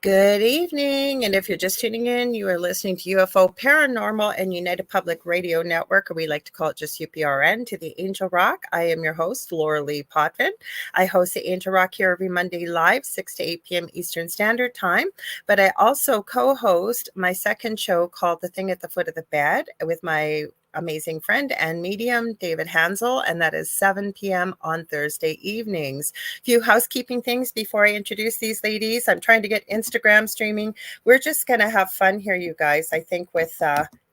Good evening, and if you're just tuning in, you are listening to UFO Paranormal and United Public Radio Network, or we like to call it just UPRN, to the Angel Rock. I am your host, Lorilei Potvin. I host the Angel Rock here every Monday live, 6 to 8 p.m. Eastern Standard Time, but I also co-host my second show called The Thing at the Foot of the Bed with my amazing friend and medium, David Hanzel, and that is 7 p.m. on Thursday evenings. Few housekeeping things before I introduce these ladies. I'm trying to get Instagram streaming. We're just going to have fun here, you guys. I think with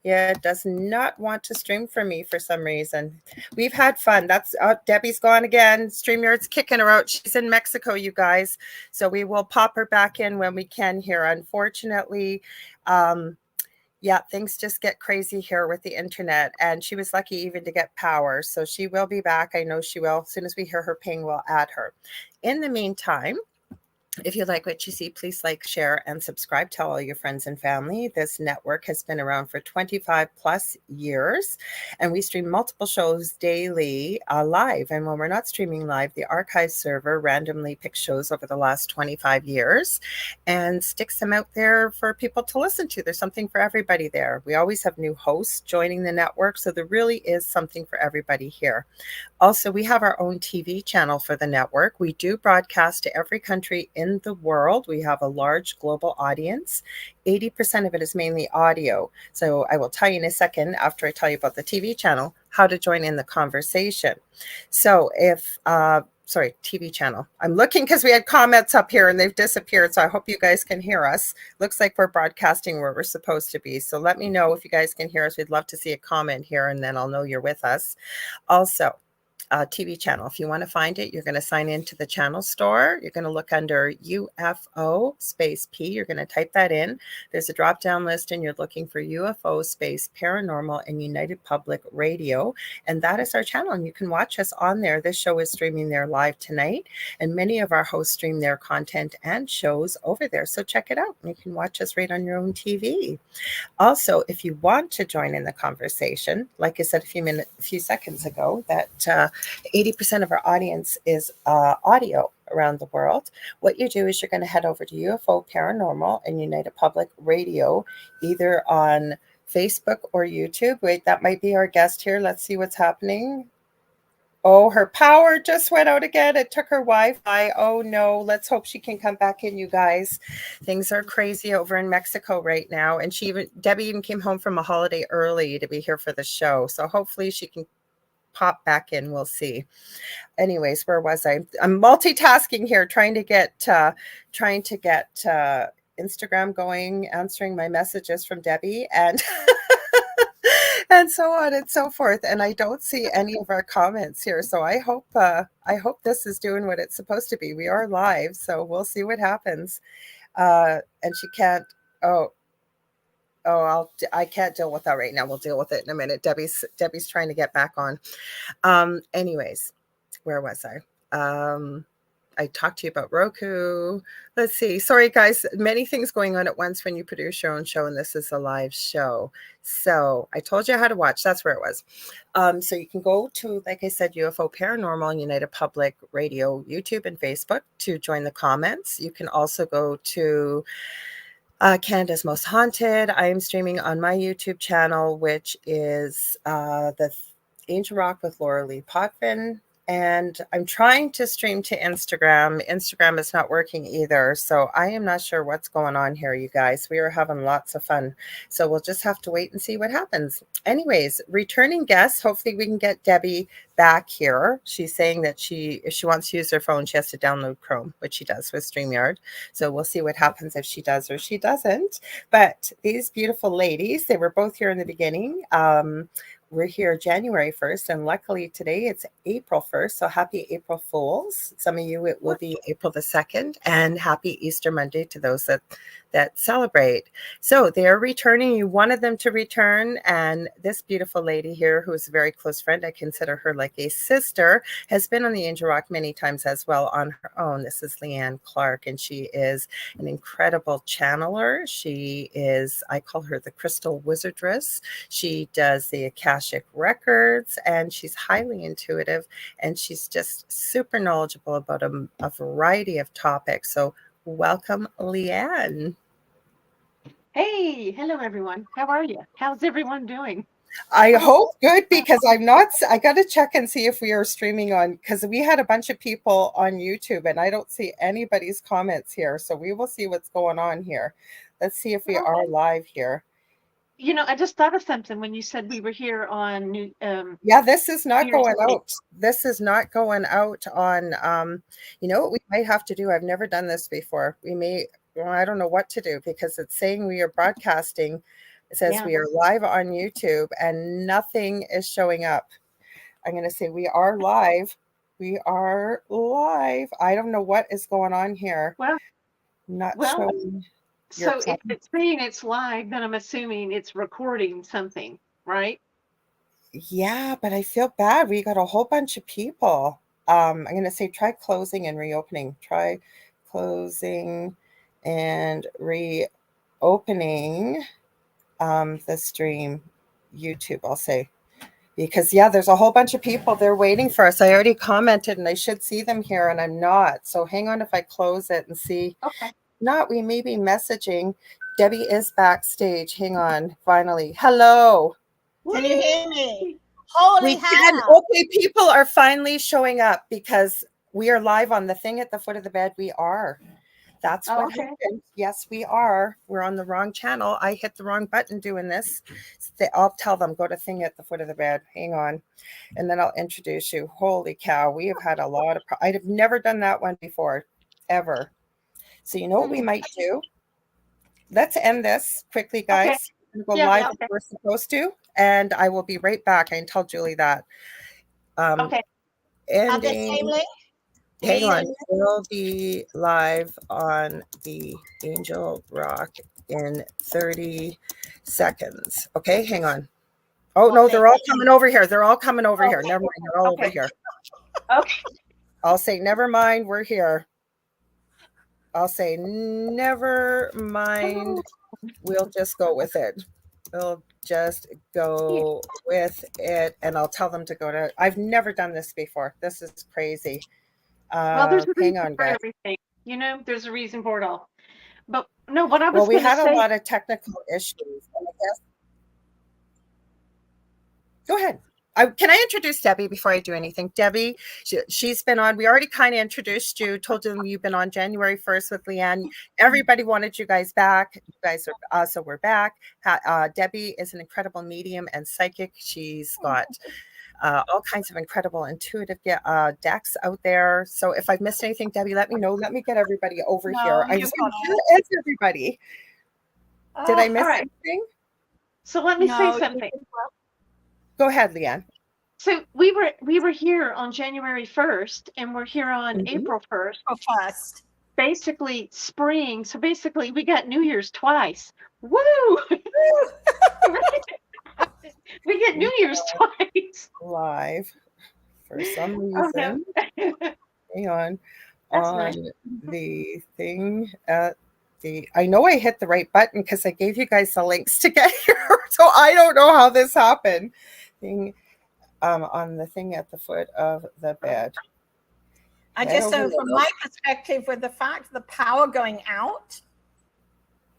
it does not want to stream for me for some reason. We've had fun. That's Debbie's gone again. StreamYard's kicking her out. She's in Mexico, you guys. So we will pop her back in when we can here. Unfortunately, yeah, things just get crazy here with the internet, and she was lucky even to get power. So she will be back. I know she will. As soon as we hear her ping, we'll add her. In the meantime, if you like what you see, please like, share, and subscribe. Tell all your friends and family. This network has been around for 25 plus years, and we stream multiple shows daily live. And when we're not streaming live, the archive server randomly picks shows over the last 25 years and sticks them out there for people to listen to. There's something for everybody there. We always have new hosts joining the network, so there really is something for everybody here. Also, we have our own TV channel for the network. We do broadcast to every country in the world. We have a large global audience. 80% of it is mainly audio. So I will tell you in a second, after I tell you about the TV channel, how to join in the conversation. So TV channel. I'm looking because we had comments up here and they've disappeared. So I hope you guys can hear us. Looks like we're broadcasting where we're supposed to be. So let me know if you guys can hear us. We'd love to see a comment here, and then I'll know you're with us. Also, TV channel. If you want to find it, you're going to sign into the channel store. You're going to look under UFO space P. You're going to type that in. There's a drop down list, and you're looking for UFO space Paranormal and United Public Radio. And that is our channel. And you can watch us on there. This show is streaming there live tonight. And many of our hosts stream their content and shows over there. So check it out. You can watch us right on your own TV. Also, if you want to join in the conversation, like I said a few seconds ago, that 80% of our audience is audio around the world. What you do is you're going to head over to UFO Paranormal and United Public Radio, either on Facebook or YouTube. Wait, that might be our guest here. Let's see what's happening. Oh, her power just went out again. It took her Wi-Fi. Oh no, let's hope she can come back in, you guys. Things are crazy over in Mexico right now. And Debbie even came home from a holiday early to be here for the show. So hopefully she can pop back in. We'll see. Anyways, where was I? I'm multitasking here, trying to get Instagram going, answering my messages from Debbie, and and so on and so forth. And I don't see any of our comments here. So I hope this is doing what it's supposed to be. We are live, so we'll see what happens. And she can't. I can't deal with that right now. We'll deal with it in a minute. Debbie's trying to get back on. Anyways, where was I? I talked to you about Roku. Let's see. Sorry, guys. Many things going on at once when you produce your own show, and this is a live show. So I told you how to watch. That's where it was. So you can go to, like I said, UFO Paranormal and United Public Radio, YouTube and Facebook to join the comments. You can also go to Canada's Most Haunted. I am streaming on my YouTube channel, which is the Angel Rock with Lorilei Potvin. And I'm trying to stream to Instagram. Instagram is not working either. So I am not sure what's going on here, you guys. We are having lots of fun. So we'll just have to wait and see what happens. Anyways, returning guests. Hopefully we can get Debbie back here. She's saying that if she wants to use her phone, she has to download Chrome, which she does with StreamYard. So we'll see what happens if she does or she doesn't. But these beautiful ladies, they were both here in the beginning. We're here January 1st, and luckily today it's April 1st, so happy April Fools. Some of you, it will be April the 2nd, and happy Easter Monday to those that celebrate. So they're returning. You wanted them to return, and this beautiful lady here, who is a very close friend, I consider her like a sister, has been on the Angel Rock many times as well on her own. This is Leanne Clark, and she is an incredible channeler. She is, I call her the Crystal Wizardress. She does the Akashic Records, and she's highly intuitive, and she's just super knowledgeable about a variety of topics. So welcome Leanne. Hey, hello everyone. How are you? How's everyone doing? I hope good, because I got to check and see if we are streaming on, because we had a bunch of people on YouTube and I don't see anybody's comments here. So we will see what's going on here. Let's see if we are live here. I just thought of something when you said we were here on New. Yeah, this is not going Day. out. This is not going out on. You know what we might have to do? I've never done this before. We may. Well, I don't know what to do, because it's saying we are broadcasting. It says we are live on YouTube and nothing is showing up. I'm going to say we are live. We are live. I don't know what is going on here. Well, Not showing. So if it's saying it's live, then I'm assuming it's recording something, right? Yeah, but I feel bad. We got a whole bunch of people. I'm going to say try closing and reopening. Try closing and reopening the stream. YouTube, I'll say. Because, yeah, there's a whole bunch of people. They're waiting for us. I already commented and I should see them here and I'm not. So hang on if I close it and see. Okay. Not, we may be messaging. Debbie is backstage. Hang on. Finally. Hello. Can you hear me? Holy hell. Okay, people are finally showing up because we are live on the thing at the foot of the bed. We are. That's what happened. Yes, we are. We're on the wrong channel. I hit the wrong button doing this. I'll tell them, go to thing at the foot of the bed. Hang on. And then I'll introduce you. Holy cow. We have had a lot of, I'd have never done that one before, ever. So you know what we might do? Let's end this quickly, guys. We'll go live as we're supposed to. And I will be right back. I can tell Julie that. Okay. At the same link? Hang on. We'll be live on the Angel Rock in 30 seconds. Okay, hang on. Oh, no, they're all coming over here. They're all coming over here. Never mind. They're all over here. Okay. I'll say, never mind. We're here. I'll say, never mind. We'll just go with it. We'll just go with it. And I'll tell them to go to, I've never done this before. This is crazy. Well, there's a hang on, guys. Everything. There's a reason for it all. But no, what I was we had a lot of technical issues. I guess. Go ahead. Can I introduce Debbie before I do anything? Debbie, she's been on. We already kind of introduced you, told them you've been on January 1st with Leanne. Everybody wanted you guys back. You guys are, so we're back. Debbie is an incredible medium and psychic. She's got all kinds of incredible intuitive decks out there. So if I've missed anything, Debbie, let me know. Let me get everybody over here. I just want to ask everybody. Did I miss anything? So let me say something. Go ahead, Leanne. So we were here on January 1st and we're here on April 1st. Basically spring. So basically we got New Year's twice. Woo! We get New Year's twice. Live for some reason. Hang on. That's on nice. The thing at the, I know I hit the right button because I gave you guys the links to get here. So I don't know how this happened. On the thing at the foot of the bed. I just know from my perspective, with the fact of the power going out,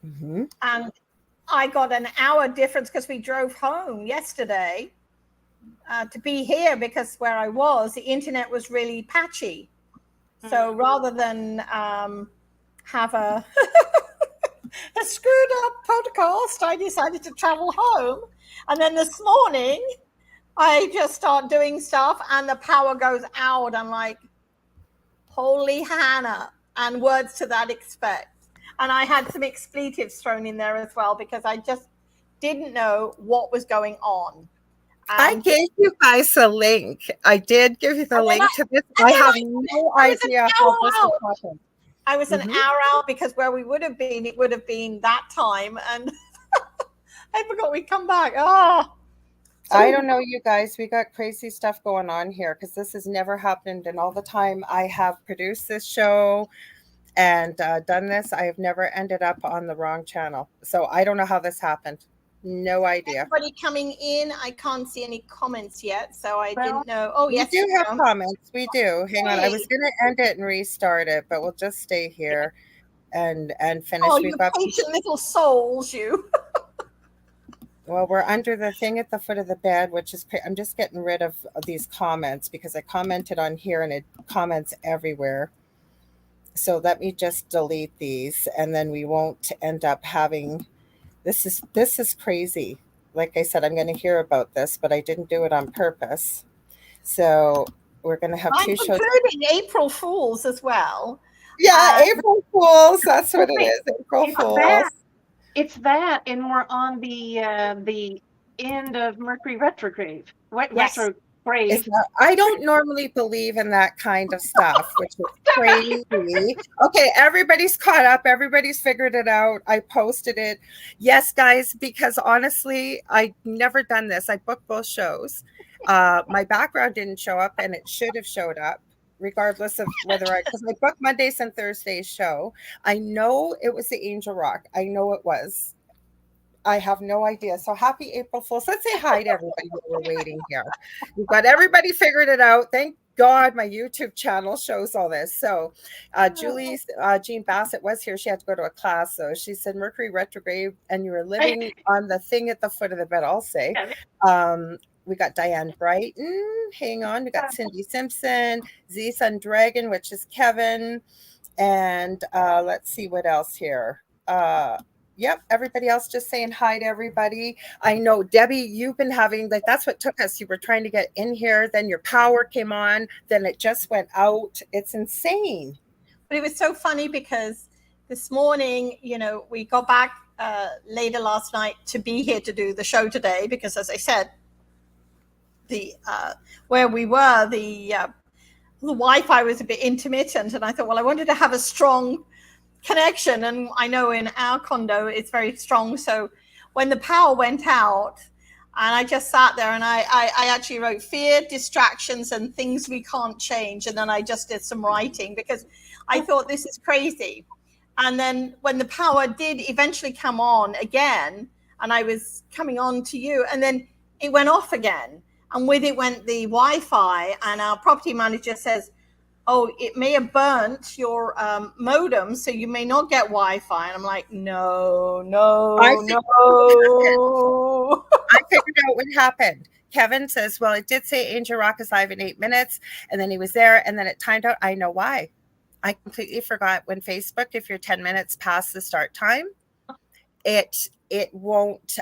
and I got an hour difference because we drove home yesterday to be here, because where I was, the internet was really patchy. So rather than have a a screwed up podcast, I decided to travel home. And then this morning, I just start doing stuff and the power goes out. I'm like, holy Hannah, and words to that effect. And I had some expletives thrown in there as well, because I just didn't know what was going on. I gave you guys a link. I did give you the link to this. I have no idea how this happened. I was an hour out, because where we would have been, it would have been that time. And I forgot we'd come back. I don't know, you guys. We got crazy stuff going on here, because this has never happened. And all the time I have produced this show and done this, I have never ended up on the wrong channel. So I don't know how this happened. No idea. Everybody coming in, I can't see any comments yet, so I didn't know. Oh, yes, we do have comments. We do. Hang on. I was going to end it and restart it, but we'll just stay here. and finish. Oh, We've you got patient little souls, you. Well, we're under the thing at the foot of the bed, which is, I'm just getting rid of these comments because I commented on here and it comments everywhere. So let me just delete these and then we won't end up having, this is crazy. Like I said, I'm going to hear about this, but I didn't do it on purpose. So we're going to have two shows. Including April Fools as well. Yeah, April Fools. That's what it is. April Fools. It's that, and we're on the end of Mercury retrograde. Retrograde. I don't normally believe in that kind of stuff, which is crazy. Okay, everybody's caught up. Everybody's figured it out. I posted it. Yes, guys, because honestly, I've never done this. I booked both shows. My background didn't show up, and it should have showed up, regardless of whether because I booked Mondays and Thursdays show. I know it was the Angel Rock. I know it was. I have no idea. So happy April Fools. Let's say hi to everybody while we're waiting here. We've got everybody figured it out. Thank God my YouTube channel shows all this. So Jean Bassett was here. She had to go to a class. So she said Mercury retrograde and you were living on the thing at the foot of the bed, I'll say. We got Diane Brighton. Hang on. We got Cindy Simpson, Z Sun Dragon, which is Kevin. And let's see what else here. Yep, everybody else just saying hi to everybody. I know, Debbie, you've been having, like, that's what took us. You were trying to get in here, then your power came on, then it just went out. It's insane. But it was so funny because this morning, you know, we got back later last night to be here to do the show today because, as I said, the where we were, the Wi-Fi was a bit intermittent, and I thought, well, I wanted to have a strong connection, and I know in our condo it's very strong. So when the power went out, and I just sat there and I actually wrote fear, distractions, and things we can't change, and then I just did some writing because I thought this is crazy. And then when the power did eventually come on again, and I was coming on to you, and then it went off again, and with it went the Wi-Fi, and our property manager says, oh, it may have burnt your modem, so you may not get Wi-Fi. And I'm like, no. I figured out what happened. Kevin says, well, it did say Angel Rock is live in 8 minutes, and then he was there, and then it timed out. I know why. I completely forgot when Facebook, if you're 10 minutes past the start time, it won't,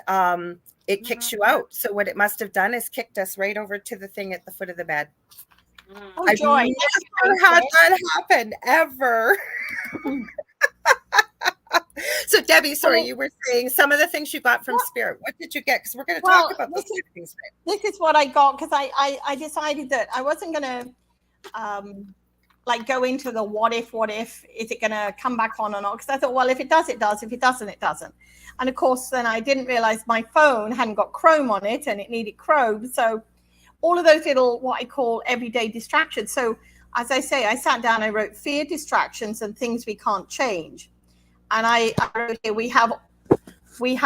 it kicks you out. So what it must have done is kicked us right over to the thing at the foot of the bed. Oh, I've joy. never had that happen ever. So Debbie, sorry, you were saying some of the things you got from Spirit. What did you get? Because we're going to talk about those things. This is what I got because I decided that I wasn't going to like go into the what if, is it going to come back on or not? Because I thought, well, if it does, it does. If it doesn't, it doesn't. And of course, then I didn't realize my phone hadn't got Chrome on it and it needed Chrome. So all of those little, what I call everyday distractions. So as I say, I sat down, I wrote fear, distractions, and things we can't change. And I wrote here, we have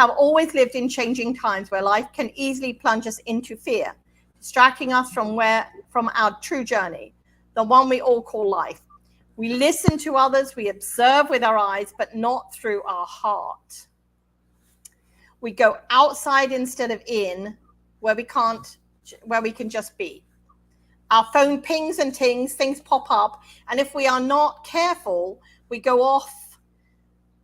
always lived in changing times where life can easily plunge us into fear, distracting us from our true journey, the one we all call life. We listen to others, we observe with our eyes, but not through our heart. We go outside instead of in, where we can just be. Our phone pings and tings, things pop up, and if we are not careful, we go off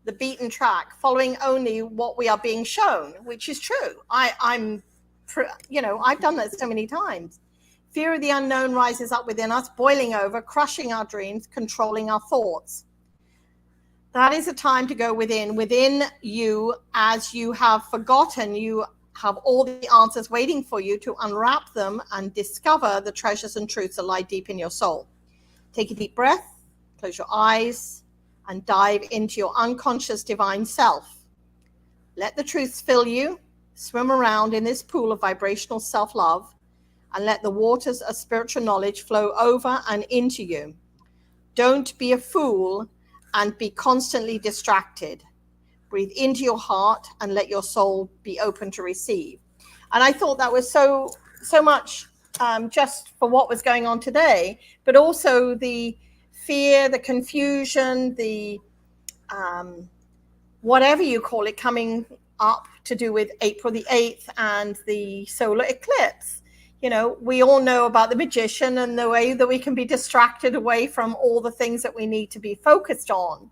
the beaten track, following only what we are being shown, which is true. I've done that so many times. Fear of the unknown rises up within us, boiling over, crushing our dreams, controlling our thoughts. That is a time to go within you, as you have forgotten. You have all the answers waiting for you to unwrap them and discover the treasures and truths that lie deep in your soul. Take a deep breath, close your eyes, and dive into your unconscious divine self. Let the truths fill you, swim around in this pool of vibrational self-love, and let the waters of spiritual knowledge flow over and into you. Don't be a fool and be constantly distracted. Breathe into your heart and let your soul be open to receive. And I thought that was so much just for what was going on today, but also the fear, the confusion, the whatever you call it, coming up to do with April the 8th and the solar eclipse. You know, we all know about the magician and the way that we can be distracted away from all the things that we need to be focused on.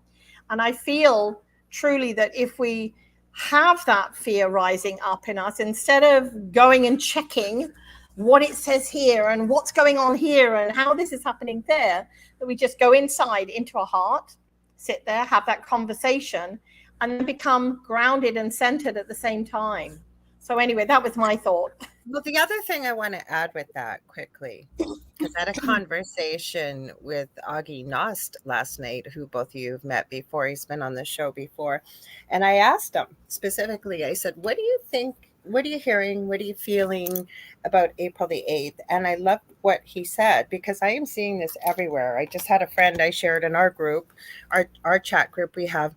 And I feel truly that if we have that fear rising up in us, instead of going and checking what it says here and what's going on here and how this is happening there, that we just go inside into our heart, sit there, have that conversation, and then become grounded and centered at the same time. So anyway, that was my thought. Well, the other thing I want to add with that quickly, because I had a conversation with Augie Nost last night, who both of you have met before. He's been on the show before. And I asked him specifically, I said, what do you think? What are you hearing? What are you feeling about April the 8th? And I love what he said, because I am seeing this everywhere. I just had a friend I shared in our group, our chat group we have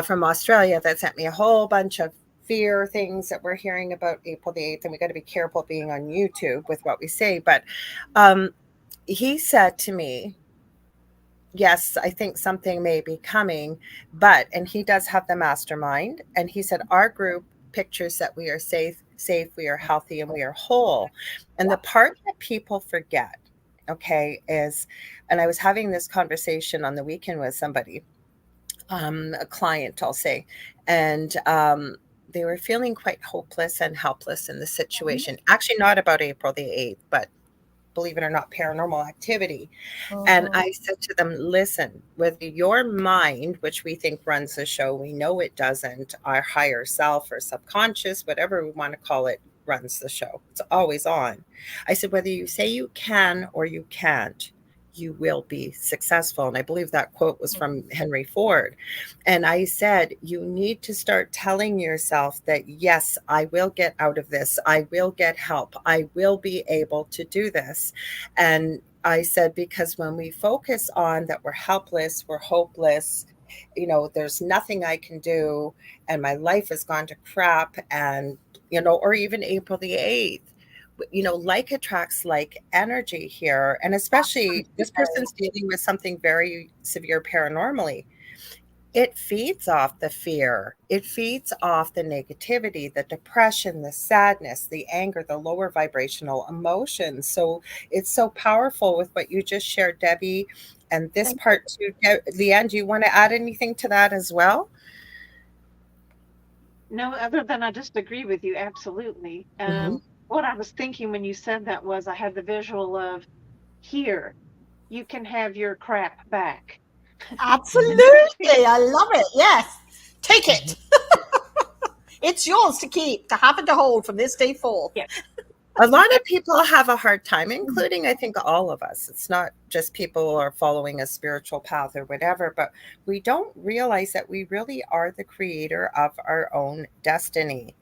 from Australia, that sent me a whole bunch of fear things that we're hearing about April the 8th. And we got to be careful being on YouTube with what we say. But he said to me, yes, I think something may be coming, and he does have the mastermind. And he said, our group pictures that we are safe, we are healthy, and we are whole. And the part that people forget, okay, is, and I was having this conversation on the weekend with somebody, a client, I'll say, and they were feeling quite hopeless and helpless in the situation. Actually, not about April the 8th, but believe it or not, paranormal activity. And I said to them, listen, whether your mind, which we think runs the show, we know it doesn't, our higher self or subconscious, whatever we want to call it, runs the show. It's always on. I said, whether you say you can or you can't, you will be successful. And I believe that quote was from Henry Ford. And I said, you need to start telling yourself that, yes, I will get out of this. I will get help. I will be able to do this. And I said, because when we focus on that we're helpless, we're hopeless, you know, there's nothing I can do, and my life has gone to crap, and, you know, or even April the 8th, you know, like attracts like energy here. And especially this person's dealing with something very severe paranormally. It feeds off the fear. It feeds off the negativity, the depression, the sadness, the anger, the lower vibrational emotions. So it's so powerful with what you just shared, Debbie. And this part too, Leanne, do you want to add anything to that as well? No, other than I just agree with you. Absolutely. What I was thinking when you said that was, I had the visual of, here, you can have your crap back. Absolutely. I love it. Yes. Take it. It's yours to keep, to have and to hold from this day forth. Yes. A lot of people have a hard time, including, I think, all of us. It's not just people who are following a spiritual path or whatever, but we don't realize that we really are the creator of our own destiny.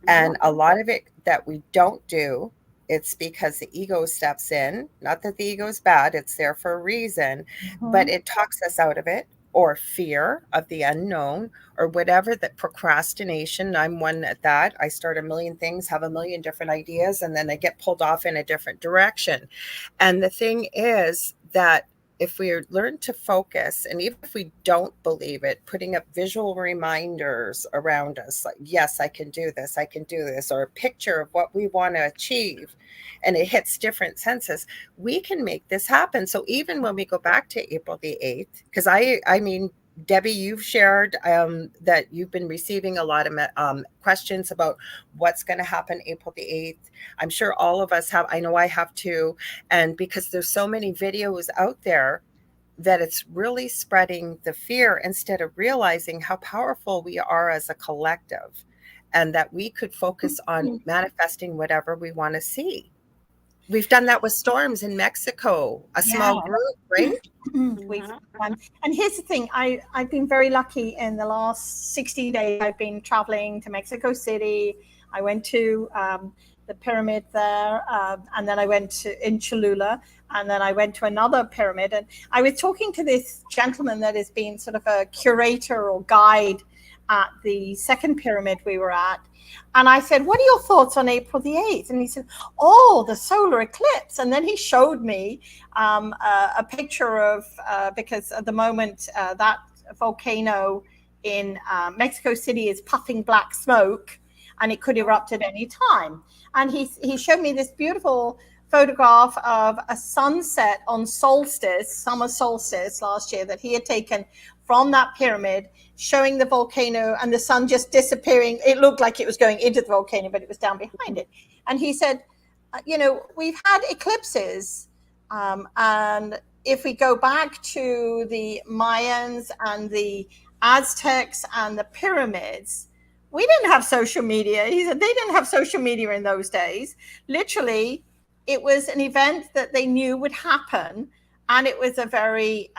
And a lot of it that we don't do, it's because the ego steps in. Not that the ego is bad, it's there for a reason, but it talks us out of it, or fear of the unknown, or whatever, that procrastination. I'm one at that. I start a million things, have a million different ideas, and then I get pulled off in a different direction. And the thing is that if we learn to focus, and even if we don't believe it, putting up visual reminders around us, like, yes, I can do this, or a picture of what we want to achieve, and it hits different senses, we can make this happen. So even when we go back to April the 8th, because I mean, Debbie, you've shared that you've been receiving a lot of questions about what's going to happen April the 8th. I'm sure all of us have. I know I have too. And because there's so many videos out there, that it's really spreading the fear instead of realizing how powerful we are as a collective, and that we could focus on manifesting whatever we want to see. We've done that with storms in Mexico, a small group, right? And here's the thing, I've been very lucky in the last 60 days. I've been traveling to Mexico City. I went to the pyramid there, and then I went in Cholula, and then I went to another pyramid. And I was talking to this gentleman that has been sort of a curator or guide at the second pyramid we were at. And I said, what are your thoughts on April the 8th? And he said, oh, the solar eclipse. And then he showed me a picture of, because at the moment that volcano in Mexico City is puffing black smoke, and it could erupt at any time. And he showed me this beautiful photograph of a sunset on solstice, summer solstice last year, that he had taken from that pyramid, showing the volcano and the sun just disappearing. It looked like it was going into the volcano, but it was down behind it. And he said, we've had eclipses, and if we go back to the Mayans and the Aztecs and the pyramids, we didn't have social media. He said they didn't have social media in those days. Literally, it was an event that they knew would happen, and it was a very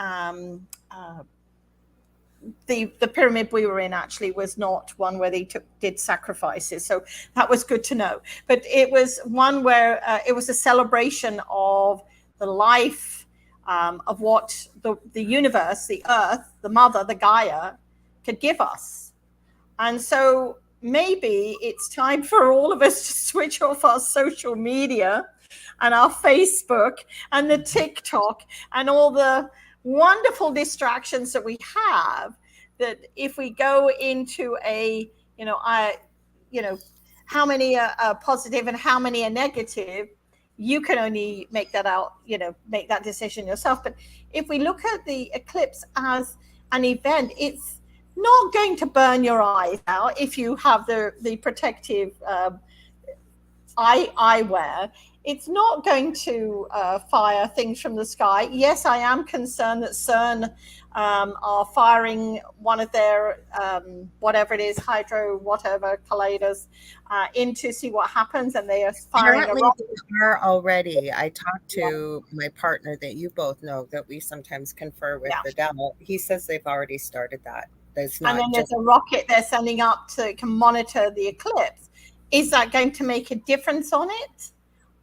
the pyramid we were in actually was not one where they did sacrifices, so that was good to know. But it was one where it was a celebration of the life of what the universe, the earth, the mother, the Gaia, could give us. And so maybe it's time for all of us to switch off our social media and our Facebook and the TikTok and all the wonderful distractions that we have, that if we go into how many are positive and how many are negative, you can only make that decision yourself. But if we look at the eclipse as an event, it's not going to burn your eyes out if you have the protective eyewear. It's not going to fire things from the sky. Yes, I am concerned that CERN are firing one of their whatever it is, hydro whatever colliders in to see what happens, and they are firing Apparently a rocket. they are already. I talked to my partner that you both know that we sometimes confer with, the devil. He says they've already started that. And then there's a rocket they're sending up to monitor the eclipse. Is that going to make a difference on it?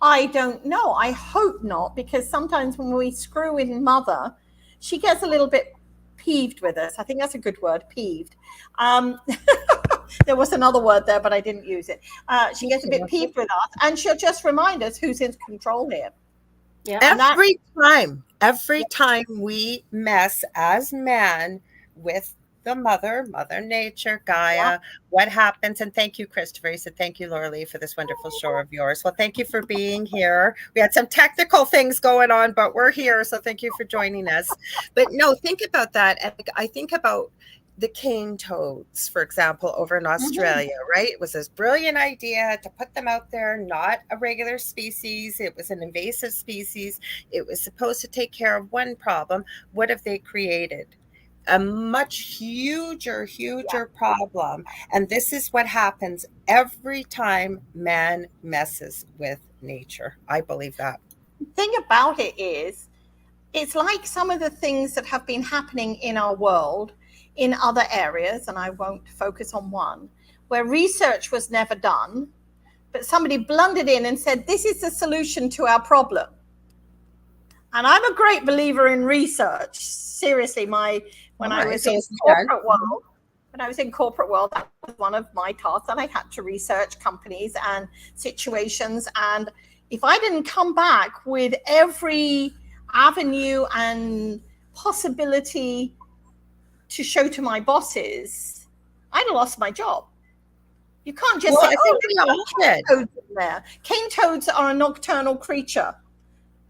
I don't know. I hope not, because sometimes when we screw in Mother, she gets a little bit peeved with us. I think that's a good word, peeved. There was another word there, but I didn't use it. She gets a bit peeved with us, and she'll just remind us who's in control here. Yeah. Every time we mess as man with the mother nature, Gaia, what happens? And thank you, Christopher. He said, thank you, Lorilei, for this wonderful show of yours. Well, thank you for being here. We had some technical things going on, but we're here. So thank you for joining us. But no, think about that. And I think about the cane toads, for example, over in Australia, right? It was this brilliant idea to put them out there, not a regular species. It was an invasive species. It was supposed to take care of one problem. What have they created? A much huger problem. And this is what happens every time man messes with nature. I believe that. The thing about it is, it's like some of the things that have been happening in our world in other areas, and I won't focus on one, where research was never done, but somebody blundered in and said, this is the solution to our problem. And I'm a great believer in research. Seriously, when I was in corporate world, that was one of my tasks, and I had to research companies and situations. And if I didn't come back with every avenue and possibility to show to my bosses, I'd have lost my job. You can't just say, cane toads in there. Cane toads are a nocturnal creature.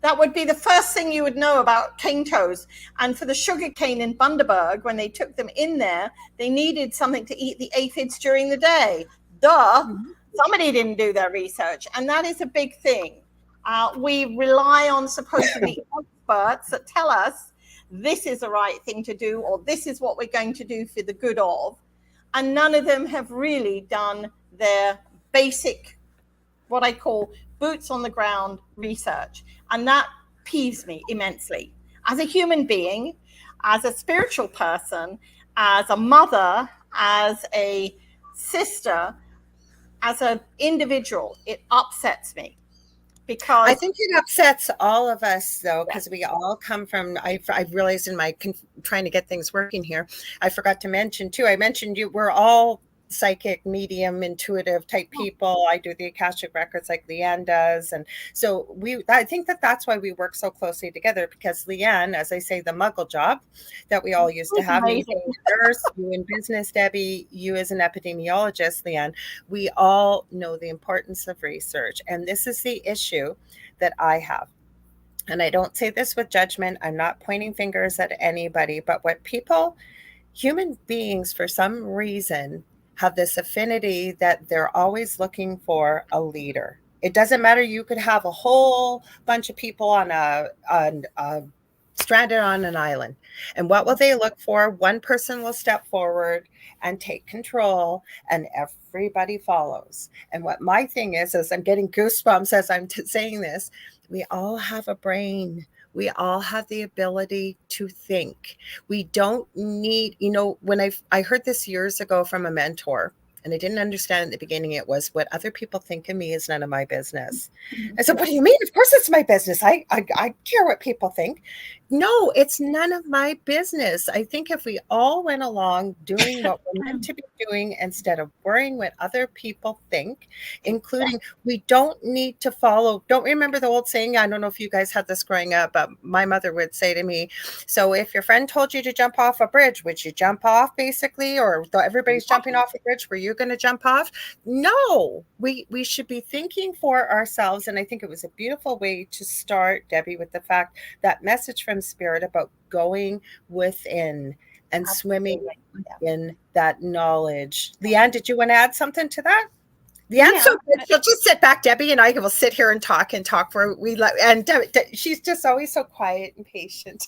That would be the first thing you would know about cane toads. And for the sugar cane in Bundaberg, when they took them in there, they needed something to eat the aphids during the day. Somebody didn't do their research. And that is a big thing. We rely on supposedly experts that tell us this is the right thing to do, or this is what we're going to do for the good of. And none of them have really done their basic, what I call boots on the ground research. And that peeves me immensely. As a human being, as a spiritual person, as a mother, as a sister, as an individual, it upsets me. Because I think it upsets all of us, though, because we all come from, I've realized in my trying to get things working here, I forgot to mention, too, I mentioned we're all psychic, medium, intuitive type people. I do the Akashic records like Leanne does. And so I think that's why we work so closely together, because Leanne, as I say, the muggle job that we all used to have, me being a nurse, you in business, Debbie, you as an epidemiologist, Leanne, we all know the importance of research. And this is the issue that I have. And I don't say this with judgment. I'm not pointing fingers at anybody, but what human beings, for some reason, have this affinity that they're always looking for a leader. It doesn't matter. You could have a whole bunch of people stranded on an island. And what will they look for? One person will step forward and take control, and everybody follows. And what my thing is I'm getting goosebumps as I'm saying this. We all have a brain. We all have the ability to think. We don't need, when I heard this years ago from a mentor, and I didn't understand in the beginning, it was, what other people think of me is none of my business. I said, what do you mean? Of course it's my business. I care what people think. No, it's none of my business. I think if we all went along doing what we're meant to be doing instead of worrying what other people think, including, we don't need to follow. Don't remember the old saying? I don't know if you guys had this growing up, but my mother would say to me, so if your friend told you to jump off a bridge, would you jump off, basically? Or everybody's jumping off a bridge, were you going to jump off? No, we should be thinking for ourselves. And I think it was a beautiful way to start, Debbie, with the fact that message from Spirit about going within and swimming in that knowledge. Leanne, did you want to add something to that? Leanne's so good. She'll just sit back. Debbie and I will sit here and talk for and she's just always so quiet and patient.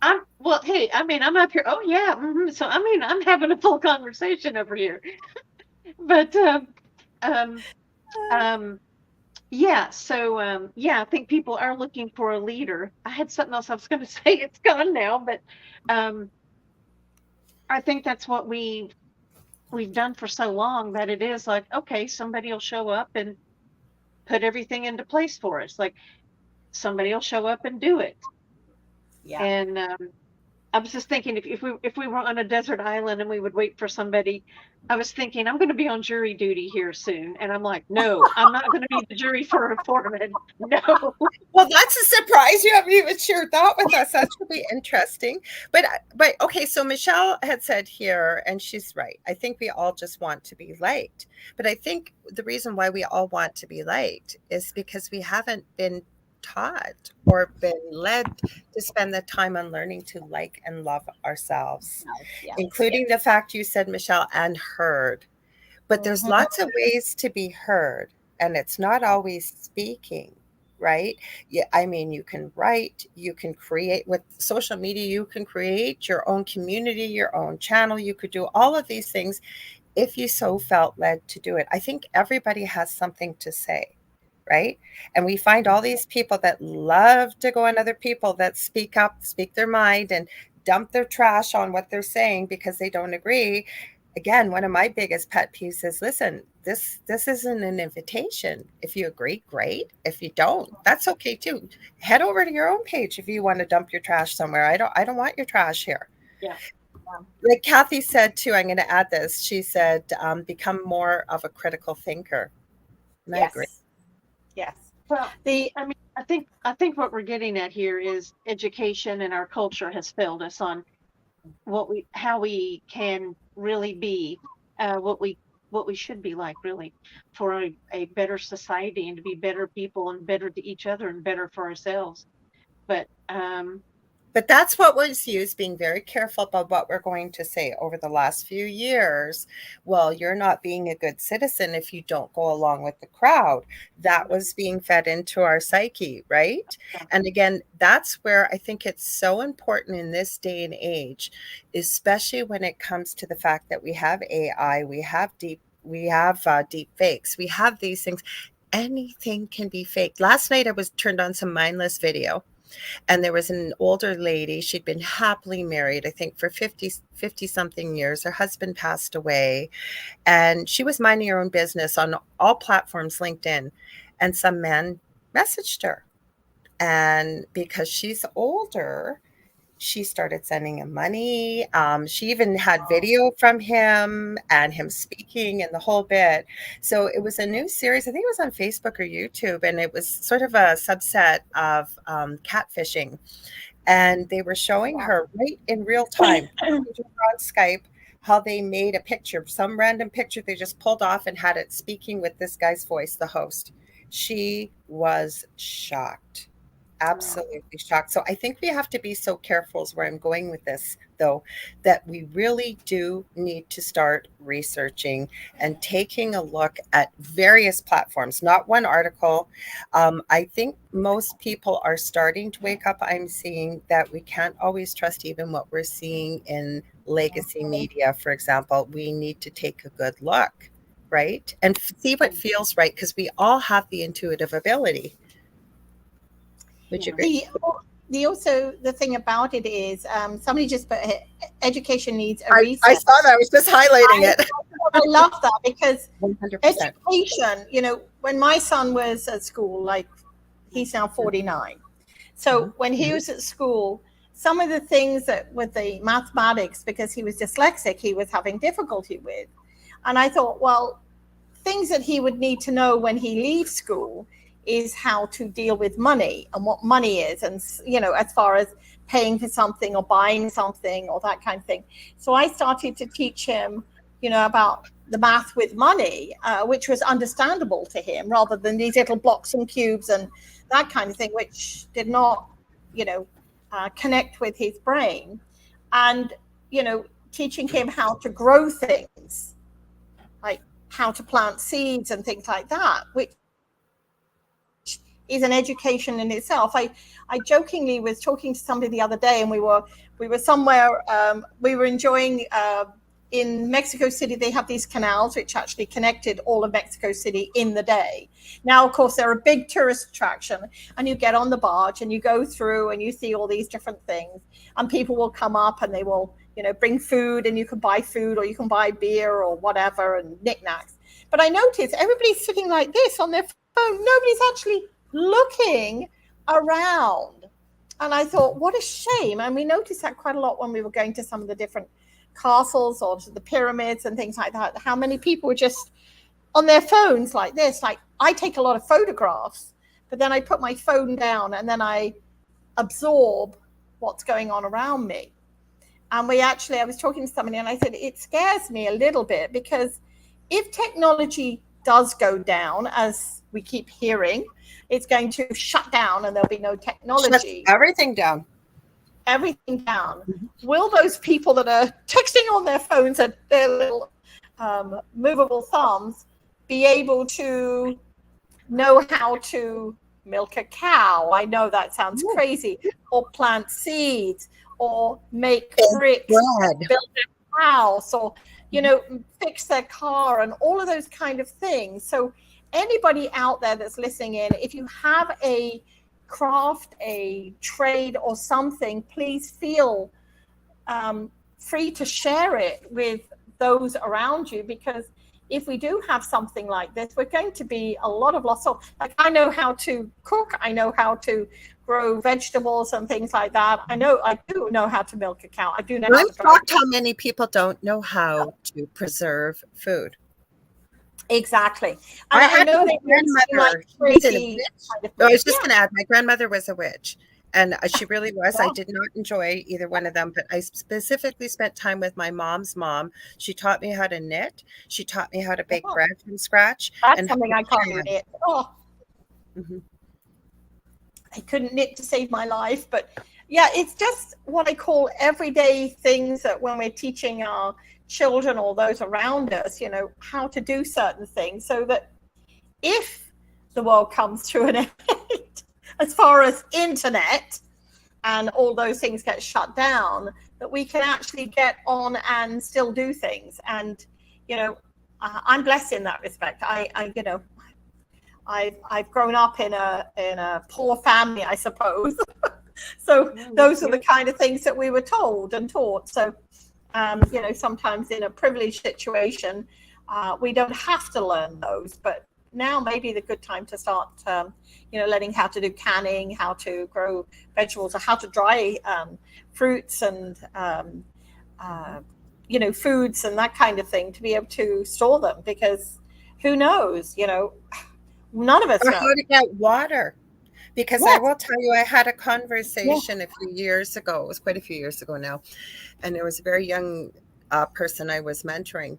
I'm up here. Oh yeah. Mm-hmm. So I'm having a full conversation over here. But yeah. So I think people are looking for a leader. I had something else I was going to say. It's gone now, but I think that's what we've done for so long, that it is like, okay, somebody will show up and put everything into place for us. Like, somebody will show up and do it. Yeah. And I was just thinking, if we were on a desert island and we would wait for somebody, I was thinking, I'm going to be on jury duty here soon. And I'm like, no, I'm not going to be the jury for a foreman. No. Well, that's a surprise. You haven't even shared that with us. That's really interesting. But okay, so Michelle had said here, and she's right. I think we all just want to be liked. But I think the reason why we all want to be liked is because we haven't been taught or been led to spend the time on learning to like and love ourselves, including the fact you said, Michelle, and heard. But there's lots of ways to be heard, and it's not always speaking, right? Yeah, I mean, you can write, you can create with social media, you can create your own community, your own channel. You could do all of these things if you so felt led to do it. I think everybody has something to say. Right. And we find all these people that love to go on other people that speak up, speak their mind, and dump their trash on what they're saying because they don't agree. Again, one of my biggest pet peeves is, listen, this isn't an invitation. If you agree, great. If you don't, that's okay too. Head over to your own page if you want to dump your trash somewhere. I don't want your trash here. Yeah. Like Kathy said too, I'm going to add this. She said, become more of a critical thinker. And I agree. Yes. Well, I think what we're getting at here is education, and our culture has failed us on how we can really be what we should be like, really, for a better society, and to be better people and better to each other and better for ourselves. But that's what was used, being very careful about what we're going to say over the last few years. Well, you're not being a good citizen if you don't go along with the crowd. That was being fed into our psyche, right? And again, that's where I think it's so important in this day and age, especially when it comes to the fact that we have AI, we have deep fakes, we have these things. Anything can be faked. Last night I was turned on some mindless video. And there was an older lady. She'd been happily married, I think, for 50 something years. Her husband passed away, and she was minding her own business on all platforms, LinkedIn. And some man messaged her. And because she's older, she started sending him money. She even had video from him and him speaking and the whole bit. So it was a new series. I think it was on Facebook or YouTube, and it was sort of a subset of catfishing. And they were showing her right in real time on Skype how they made a picture, some random picture they just pulled off and had it speaking with this guy's voice, the host. She was shocked. Absolutely shocked. So I think we have to be so careful, is where I'm going with this, though, that we really do need to start researching and taking a look at various platforms, not one article. I think most people are starting to wake up. I'm seeing that we can't always trust even what we're seeing in legacy media, for example. We need to take a good look, right? And see what feels right, because we all have the intuitive ability. Would you agree? The thing about it is, somebody just put education needs a reset. I saw that. I was just highlighting it. I love that, because 100%. Education, you know, when my son was at school, like he's now 49. So when he was at school, some of the things that with the mathematics, because he was dyslexic, he was having difficulty with. And I thought, well, things that he would need to know when he leaves school is how to deal with money and what money is, and, you know, as far as paying for something or buying something or that kind of thing. So I started to teach him, you know, about the math with money, which was understandable to him, rather than these little blocks and cubes and that kind of thing, which did not, you know, connect with his brain. And, you know, teaching him how to grow things, like how to plant seeds and things like that, which is an education in itself. I jokingly was talking to somebody the other day, and we were somewhere, we were enjoying, in Mexico City, they have these canals which actually connected all of Mexico City in the day. Now, of course, they're a big tourist attraction, and you get on the barge and you go through and you see all these different things, and people will come up and they will, you know, bring food, and you can buy food or you can buy beer or whatever and knickknacks. But I noticed everybody's sitting like this on their phone. Nobody's actually looking around. And I thought, what a shame. And we noticed that quite a lot when we were going to some of the different castles or to the pyramids and things like that, how many people were just on their phones like this. Like, I take a lot of photographs, but then I put my phone down and then I absorb what's going on around me. And I was talking to somebody and I said, it scares me a little bit, because if technology does go down, as we keep hearing, it's going to shut down and there'll be no technology. Shut everything down. Everything down. Will those people that are texting on their phones at their little movable thumbs be able to know how to milk a cow? I know that sounds crazy. Or plant seeds, or make bricks, build a house, or, you know, fix their car, and all of those kind of things. So anybody out there that's listening in, if you have a craft, a trade or something, please feel free to share it with those around you, because if we do have something like this, we're going to be a lot of loss. So, like, I know how to cook, I know how to grow vegetables and things like that. I do know how to milk a cow. I do know I'm shocked how many people don't know how to preserve food. Exactly. And I know that grandmother was a witch. I was just going to add, my grandmother was a witch, and she really was. I did not enjoy either one of them, but I specifically spent time with my mom's mom. She taught me how to knit. She taught me how to bake bread from scratch. That's something I can't knit. I couldn't knit to save my life, but yeah, it's just what I call everyday things that when we're teaching our children or those around us, you know, how to do certain things, so that if the world comes to an end, as far as internet and all those things get shut down, that we can actually get on and still do things. And, you know, I'm blessed in that respect. You know, I've grown up in a poor family, I suppose. So those are the kind of things that we were told and taught. So you know, sometimes in a privileged situation, we don't have to learn those, but now may be the good time to start, learning how to do canning, how to grow vegetables, or how to dry fruits and, foods and that kind of thing, to be able to store them, because who knows, none of us Or know. how to get water. Because I will tell you, I had a conversation a few years ago. It was quite a few years ago now. And there was a very young person I was mentoring.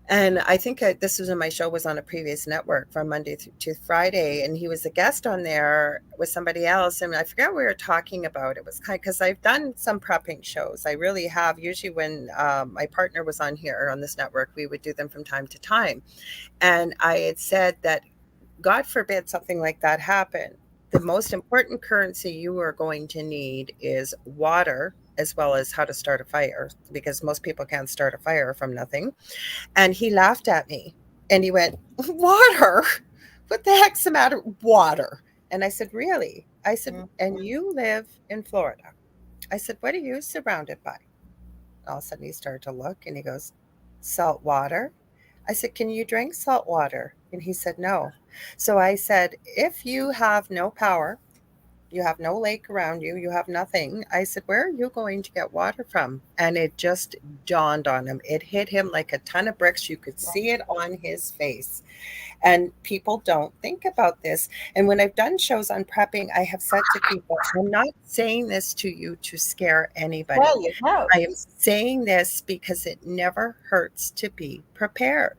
And I think this was when my show was on a previous network from Monday to Friday. And he was a guest on there with somebody else. And I forget what we were talking about. It was kind of, because I've done some prepping shows. I really have. Usually when my partner was on here on this network, we would do them from time to time. And I had said that, God forbid something like that happen, the most important currency you are going to need is water, as well as how to start a fire, because most people can't start a fire from nothing. And he laughed at me and he went, water? What the heck's the matter? Water. And I said, really? I said, and you live in Florida. I said, what are you surrounded by? All of a sudden he started to look and he goes, salt water. I said, can you drink salt water? And he said, no. So I said, if you have no power, you have no lake around you, you have nothing. I said, where are you going to get water from? And it just dawned on him. It hit him like a ton of bricks. You could see it on his face. And people don't think about this. And when I've done shows on prepping, I have said to people, I'm not saying this to you to scare anybody. Well, I am saying this because it never hurts to be prepared.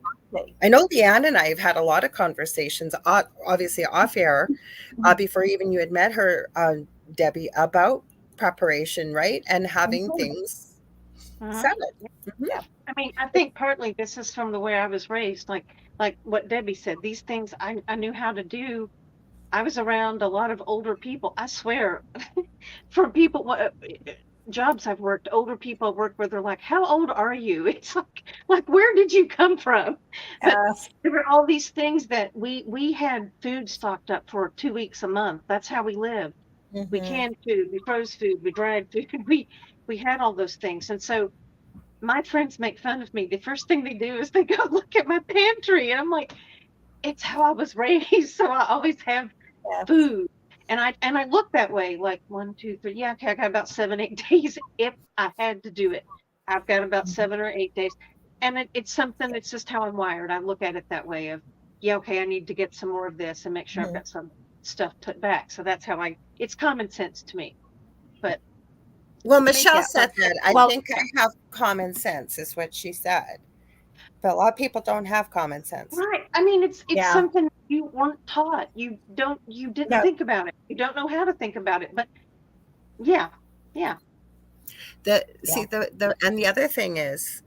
I know Leanne and I have had a lot of conversations, obviously off air, before even you had met her, Debbie, about preparation, right? And having things settled. Yeah. I mean, I think partly this is from the way I was raised, like what Debbie said, these things I knew how to do. I was around a lot of older people. I swear, for people, jobs I've worked, older people I've worked with, they're like, how old are you? It's like where did you come from? There were all these things that we had food stocked up for 2 weeks a month. That's how we lived. We canned food, we froze food, we dried food. We had all those things. And so my friends make fun of me. The first thing they do is they go look at my pantry. And I'm like, it's how I was raised. So I always have food. And I look that way, like 1, 2, 3. Yeah, okay, I got about 7, 8 days if I had to do it. I've got about 7 or 8 days. And it's something that's just how I'm wired. I look at it that way of, yeah, okay, I need to get some more of this and make sure I've got some stuff put back. So that's how it's common sense to me. But well, Michelle said that. I think I have common sense, is what she said. But a lot of people don't have common sense. Right. I mean, it's something you weren't taught. You didn't think about it. You don't know how to think about it. But yeah. See, and the other thing is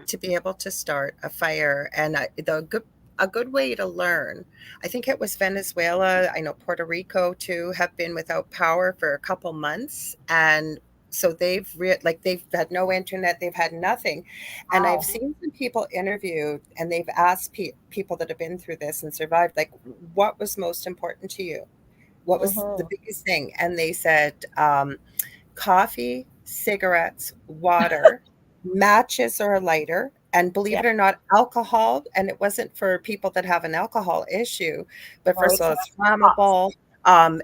to be able to start a fire, and a good way to learn. I think it was Venezuela. I know Puerto Rico too have been without power for a couple months, and so they've had no internet, they've had nothing. And I've seen some people interviewed, and they've asked people that have been through this and survived, like, what was most important to you? What was the biggest thing? And they said coffee, cigarettes, water, matches or a lighter, and believe it or not, alcohol. And it wasn't for people that have an alcohol issue, but first of all, it's flammable.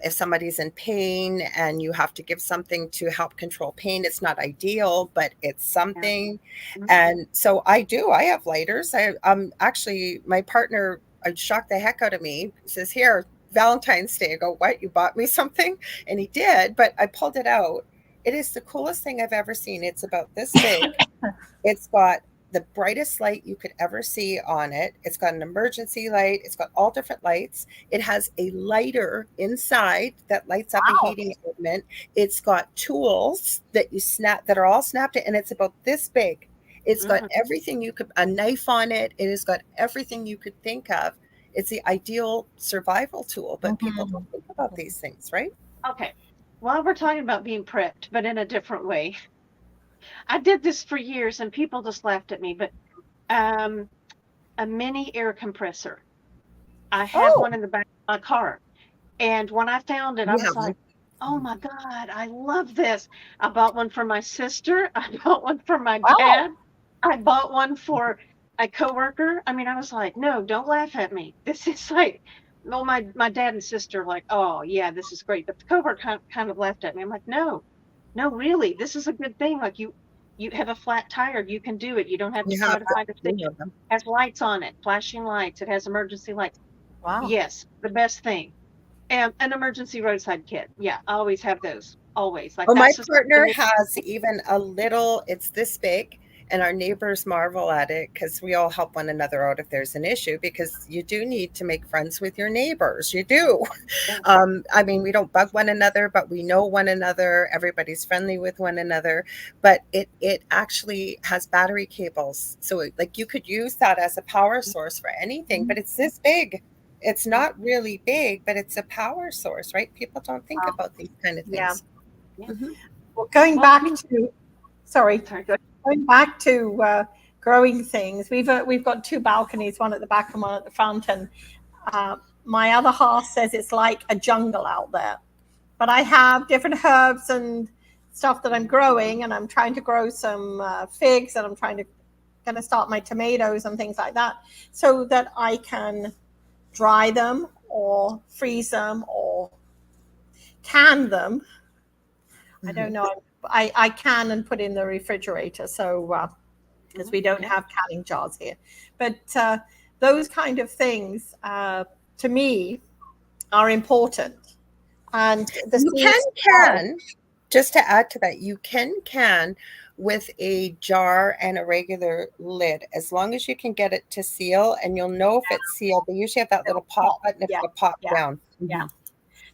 If somebody's in pain and you have to give something to help control pain, it's not ideal, but it's something. And so I have lighters. Actually, my partner shocked the heck out of me. He says, here, Valentine's Day. I go, what? You bought me something? And he did, but I pulled it out. It is the coolest thing I've ever seen. It's about this big. It's got the brightest light you could ever see on it. It's got an emergency light. It's got all different lights. It has a lighter inside that lights up a heating element. It's got tools that you snap, that are all snapped in, and it's about this big. It's got everything a knife on it. It has got everything you could think of. It's the ideal survival tool, but people don't think about these things, right? Okay. Well, we're talking about being prepped, but in a different way. I did this for years and people just laughed at me, but a mini air compressor. I had one in the back of my car. And when I found it, I was like, oh my God, I love this. I bought one for my sister. I bought one for my dad. I bought one for a coworker, I mean, I was like, no, don't laugh at me. This is like, well, my dad and sister like, oh yeah, this is great. But the coworker kind of laughed at me. I'm like, no, really, this is a good thing. Like you have a flat tire, you can do it. You don't have to try to find a stick. It has lights on it, flashing lights. It has emergency lights. Wow. Yes, the best thing. And an emergency roadside kit. Yeah, I always have those. Always. Like, my partner has even a little, it's this big, and our neighbors marvel at it because we all help one another out if there's an issue, because you do need to make friends with your neighbors. You do. Yeah. I mean, we don't bug one another, but we know one another. Everybody's friendly with one another. But it actually has battery cables. So like you could use that as a power source for anything, but it's this big. It's not really big, but it's a power source, right? People don't think about these kind of things. Yeah. Mm-hmm. Well, going back to growing things, we've got 2 balconies, one at the back and one at the front, and my other half says it's like a jungle out there. But I have different herbs and stuff that I'm growing, and I'm trying to grow some figs, and I'm gonna start my tomatoes and things like that, so that I can dry them or freeze them or can them. I don't know. I can and put in the refrigerator. So because we don't have canning jars here, but those kind of things to me are important. And you can just to add to that, you can with a jar and a regular lid, as long as you can get it to seal, and you'll know if it's sealed. They usually have that little pop button if it'll pop down. Yeah.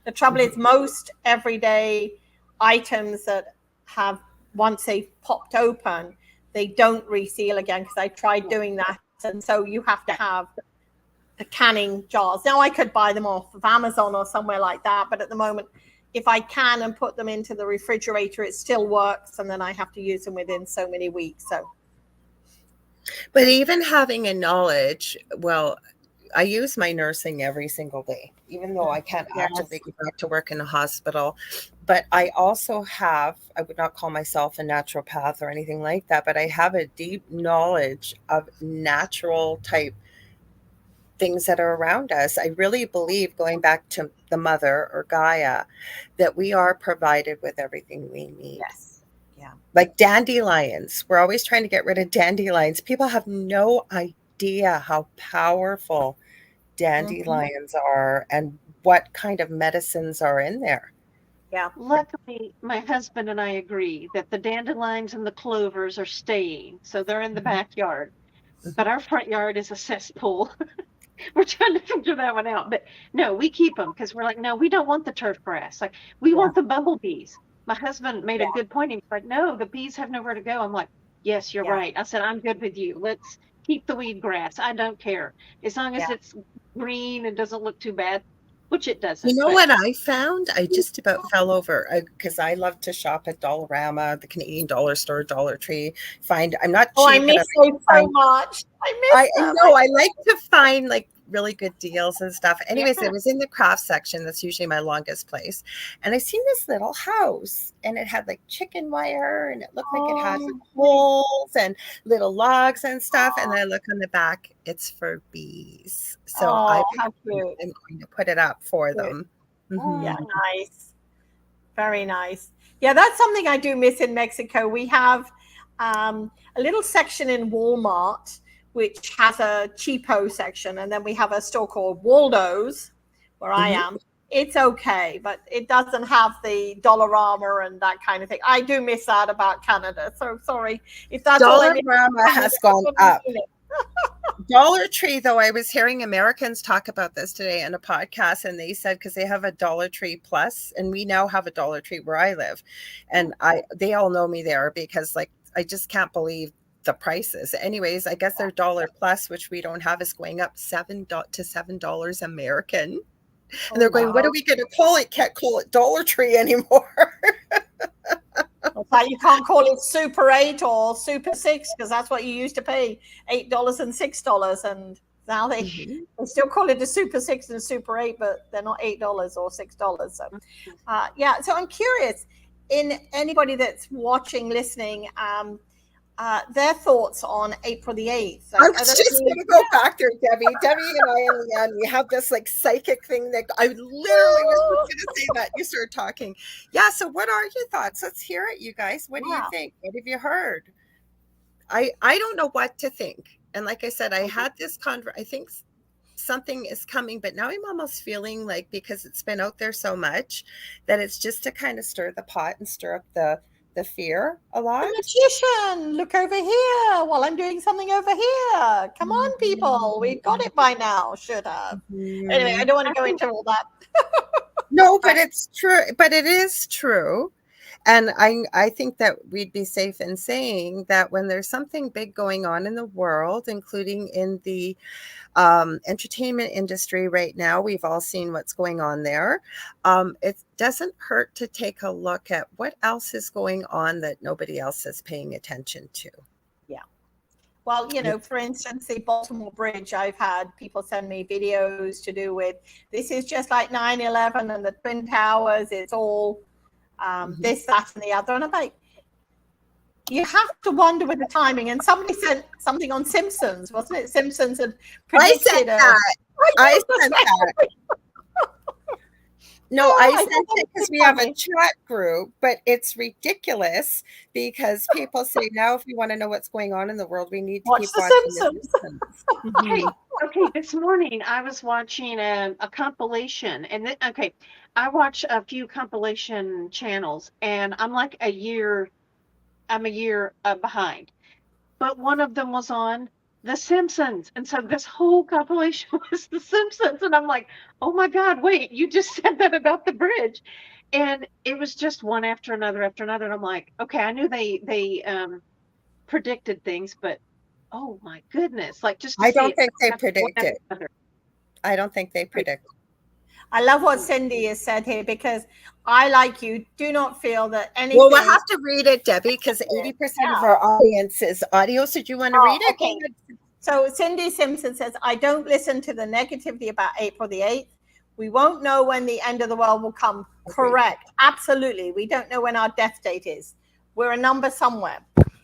The trouble is most everyday items that have, once they've popped open, they don't reseal again, because I tried doing that. And so you have to have the canning jars. Now I could buy them off of Amazon or somewhere like that, but at the moment, if I can and put them into the refrigerator, it still works, and then I have to use them within so many weeks. So, but even having a knowledge, well, I use my nursing every single day, even though I can't actually go back to work in a hospital. But I also have, I would not call myself a naturopath or anything like that, but I have a deep knowledge of natural type things that are around us. I really believe, going back to the mother or Gaia, that we are provided with everything we need. Yes. Yeah. Like dandelions. We're always trying to get rid of dandelions. People have no idea how powerful dandelions are and what kind of medicines are in there. Yeah. Luckily, my husband and I agree that the dandelions and the clovers are staying. So they're in the backyard. But our front yard is a cesspool. We're trying to figure that one out. But no, we keep them because we're like, no, we don't want the turf grass. Like, we want the bumblebees. My husband made a good point. He was like, no, the bees have nowhere to go. I'm like, yes, you're right. I said, I'm good with you. Let's keep the weed grass. I don't care. As long as it's green and doesn't look too bad, which it doesn't. You know what I found? I just about fell over because I love to shop at Dollarama, the Canadian dollar store, Dollar Tree. I'm not cheap. Oh, I miss them so much. I know. I like to find like really good deals and stuff. Anyways, it was in the craft section. That's usually my longest place. And I seen this little house, and it had like chicken wire, and it looked like it had holes and little logs and stuff. And I look on the back, it's for bees. So I'm going to put it up for them. Mm-hmm. Yeah, nice. Very nice. Yeah, that's something I do miss in Mexico. We have a little section in Walmart which has a cheapo section, and then we have a store called Waldo's where I am. It's okay, but it doesn't have the Dollarama and that kind of thing. I do miss that about Canada. So sorry if that's Dollarama has gone up. Dollar Tree, though, I was hearing Americans talk about this today in a podcast, and they said because they have a Dollar Tree Plus, and we now have a Dollar Tree where I live, and they all know me there because like I just can't believe the prices. Anyways, I guess their Dollar Plus, which we don't have, is going up $7 to $7 American. And they're going, what are we going to call it? Can't call it Dollar Tree anymore. Like you can't call it Super 8 or Super 6 because that's what you used to pay, $8 and $6. And now they still call it a Super 6 and a Super 8, but they're not $8 or $6. So, so I'm curious, in anybody that's watching, listening, their thoughts on April the 8th. I was just going to go back there, Debbie. Debbie and I and Leanne, we have this like psychic thing that I literally was going to say that. You started talking. Yeah, so what are your thoughts? Let's hear it, you guys. What do you think? What have you heard? I don't know what to think. And like I said, I had this I think something is coming, but now I'm almost feeling like, because it's been out there so much, that it's just to kind of stir the pot and stir up the fear a lot. The magician, look over here while I'm doing something over here. Come on, people. We've got it by now. Should have. Anyway, I don't want to go into all that. No, but it's true. But it is true. And I think that we'd be safe in saying that when there's something big going on in the world, including in the entertainment industry right now, we've all seen what's going on there. It doesn't hurt to take a look at what else is going on that nobody else is paying attention to. Yeah. Well, you know, for instance, the Baltimore Bridge, I've had people send me videos to do with, this is just like 9/11 and the Twin Towers. It's all this, that, and the other. And I'm like, you have to wonder with the timing. And somebody sent something on Simpsons, wasn't it? Simpsons had predicted. I sent that. No, I sent it because we have a chat group, but it's ridiculous because people say now if we want to know what's going on in the world, we need to watch keep the watching Simpsons. the Simpsons. Okay. This morning I was watching a compilation, and I watch a few compilation channels, and I'm like a year behind. But one of them was on The Simpsons, and so this whole compilation was The Simpsons, and I'm like, oh my God, wait, you just said that about the bridge. And it was just one after another, and I'm like, okay, I knew they predicted things, but oh my goodness, like just I don't think they predicted. I don't think they predict. I love what Cindy has said here, because I, like you, do not feel that anything. Well, we'll have to read it, Debbie, because 80% of our audience is audio. So do you want to read it? Okay. So Cindy Simpson says, I don't listen to the negativity about April the 8th. We won't know when the end of the world will come. Okay. Correct. Absolutely. We don't know when our death date is. We're a number somewhere.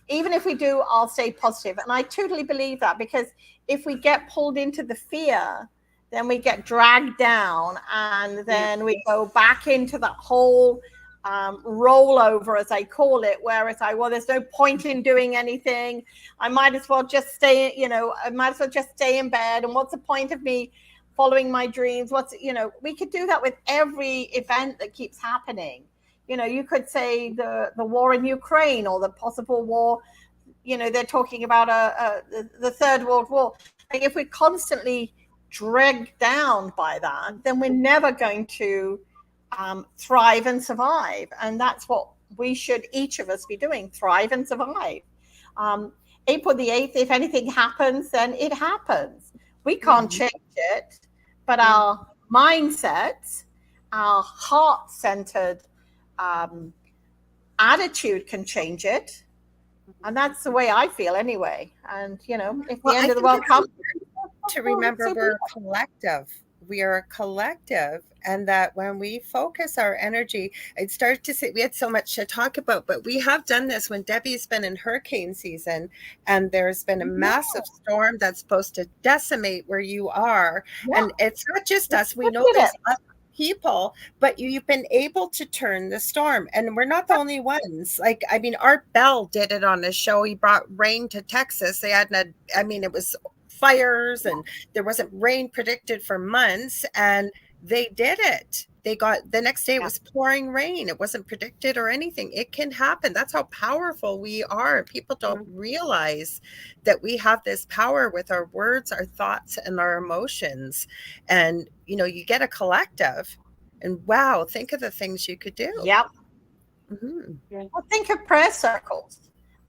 Even if we do, I'll stay positive. And I totally believe that, because if we get pulled into the fear, then we get dragged down, and then we go back into that whole rollover, as I call it, where it's like, well, there's no point in doing anything. I might as well just stay in bed. And what's the point of me following my dreams? We could do that with every event that keeps happening. You know, you could say the war in Ukraine, or the possible war, they're talking about the Third World War. Like, if we're constantly dragged down by that, then we're never going to thrive and survive. And that's what we should, each of us, be doing: thrive and survive. April the 8th, if anything happens, then it happens. We can't change it, but our mindsets, our heart-centered attitude can change it. And that's the way I feel anyway. And, if the end of the world comes, to remember we're a collective. We are a collective, and that when we focus our energy, I'd start to say, we had so much to talk about, but we have done this when Debbie's been in hurricane season, and there's been a massive storm that's supposed to decimate where you are. And it's not just us. We know there's other people, but you've been able to turn the storm, and we're not the only ones. Like, I mean, Art Bell did it on his show. He brought rain to Texas. They had it was fires, and there wasn't rain predicted for months, and they did it. They got, the next day it was pouring rain. It wasn't predicted or anything. It can happen. That's how powerful we are. People don't realize that we have this power with our words, our thoughts, and our emotions. And you get a collective, and wow, think of the things you could do. Yep. Well, think of prayer circles.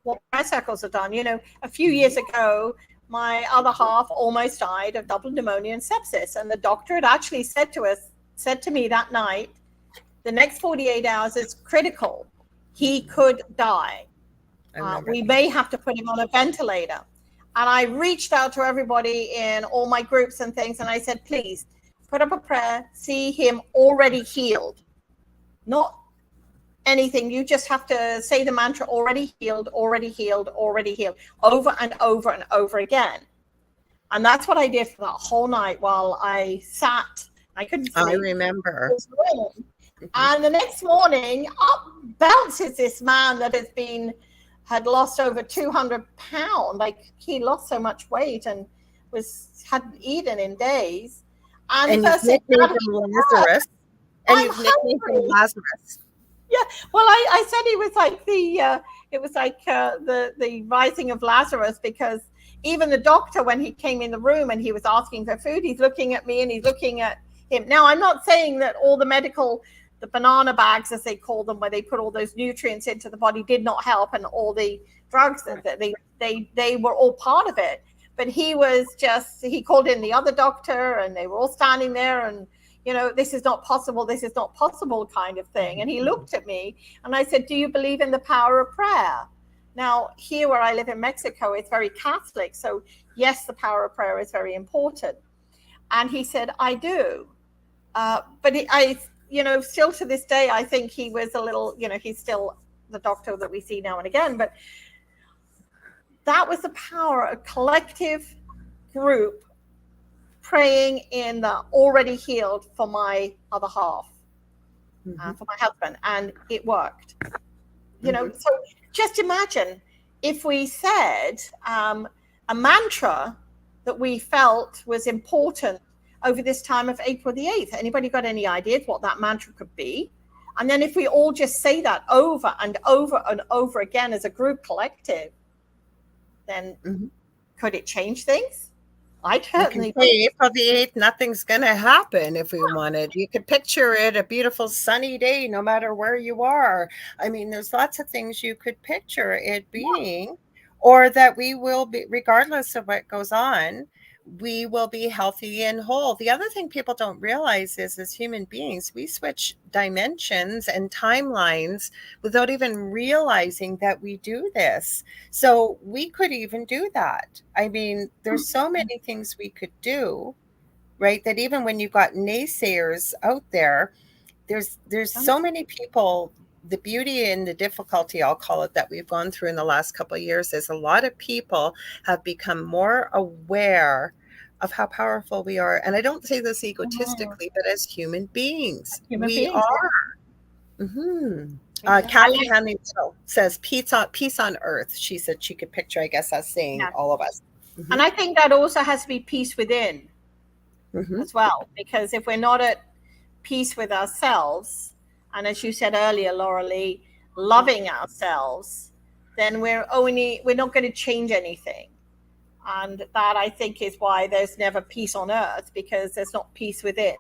What prayer circles have done. A few years ago, my other half almost died of double pneumonia and sepsis. And the doctor had actually said to me that night, the next 48 hours is critical. He could die. We may have to put him on a ventilator. And I reached out to everybody in all my groups and things, and I said, please put up a prayer, see him already healed. Not anything. You just have to say the mantra, already healed, already healed, already healed, over and over and over again. And that's what I did for that whole night while I sat. I couldn't sleep. I remember. And the next morning, up bounces this man that had lost over 200 pounds. Like, he lost so much weight and hadn't eaten in days. And you've nicknamed him Lazarus. And you've nicknamed him Lazarus. Yeah, well, I said he was like the rising of Lazarus, because even the doctor, when he came in the room and he was asking for food, he's looking at me and he's looking at him. Now, I'm not saying that all the banana bags, as they call them, where they put all those nutrients into the body, did not help, and all the drugs that they were all part of it. But he called in the other doctor, and they were all standing there, and this is not possible kind of thing. And he looked at me and I said, do you believe in the power of prayer? Now, here where I live in Mexico, it's very Catholic. So yes, the power of prayer is very important. And he said, I do. But still to this day, I think he was a little, he's still the doctor that we see now and again. But that was the power, a collective group praying in the already healed for my other half, for my husband, and it worked. So just imagine if we said a mantra that we felt was important over this time of April the 8th. Anybody got any ideas what that mantra could be? And then if we all just say that over and over and over again as a group collective, then could it change things? I certainly say April the 8th, nothing's going to happen if we wanted. You could picture it, a beautiful sunny day, no matter where you are. I mean, there's lots of things you could picture it being, or that we will be, regardless of what goes on, we will be healthy and whole. The other thing people don't realize is, as human beings, we switch dimensions and timelines without even realizing that we do this. So we could even do that. I mean, there's so many things we could do, right? That even when you've got naysayers out there, there's so many people. The beauty and the difficulty, I'll call it, that we've gone through in the last couple of years is a lot of people have become more aware of how powerful we are. And I don't say this egotistically, but as human beings, we are. Kathy Hamilton says peace on earth. She said she could picture, I guess, us saying all of us. And I think that also has to be peace within as well, because if we're not at peace with ourselves, and as you said earlier, Lorilei, loving ourselves, then we're not going to change anything. And that, I think, is why there's never peace on earth, because there's not peace within,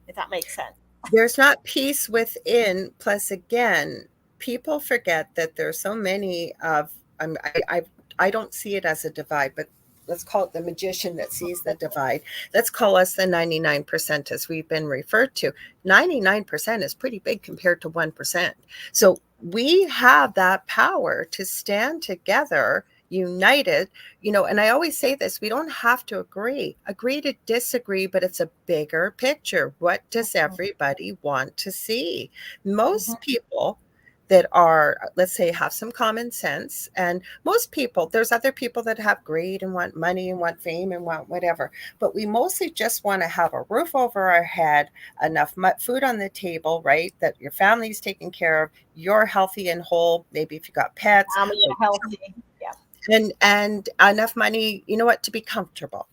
if that makes sense. There's not peace within. Plus, again, people forget that there's so many of, I don't see it as a divide, but let's call it the magician that sees the divide. Let's call us the 99%, as we've been referred to. 99% is pretty big compared to 1%. So we have that power to stand together, united, and I always say this, we don't have to agree to disagree, but it's a bigger picture. What does everybody want to see? Most people that are, let's say, have some common sense. And most people, there's other people that have greed and want money and want fame and want whatever. But we mostly just want to have a roof over our head, enough food on the table, right? That your family's taken care of, you're healthy and whole. Maybe if you got pets. Healthy. Yeah. And enough money, to be comfortable.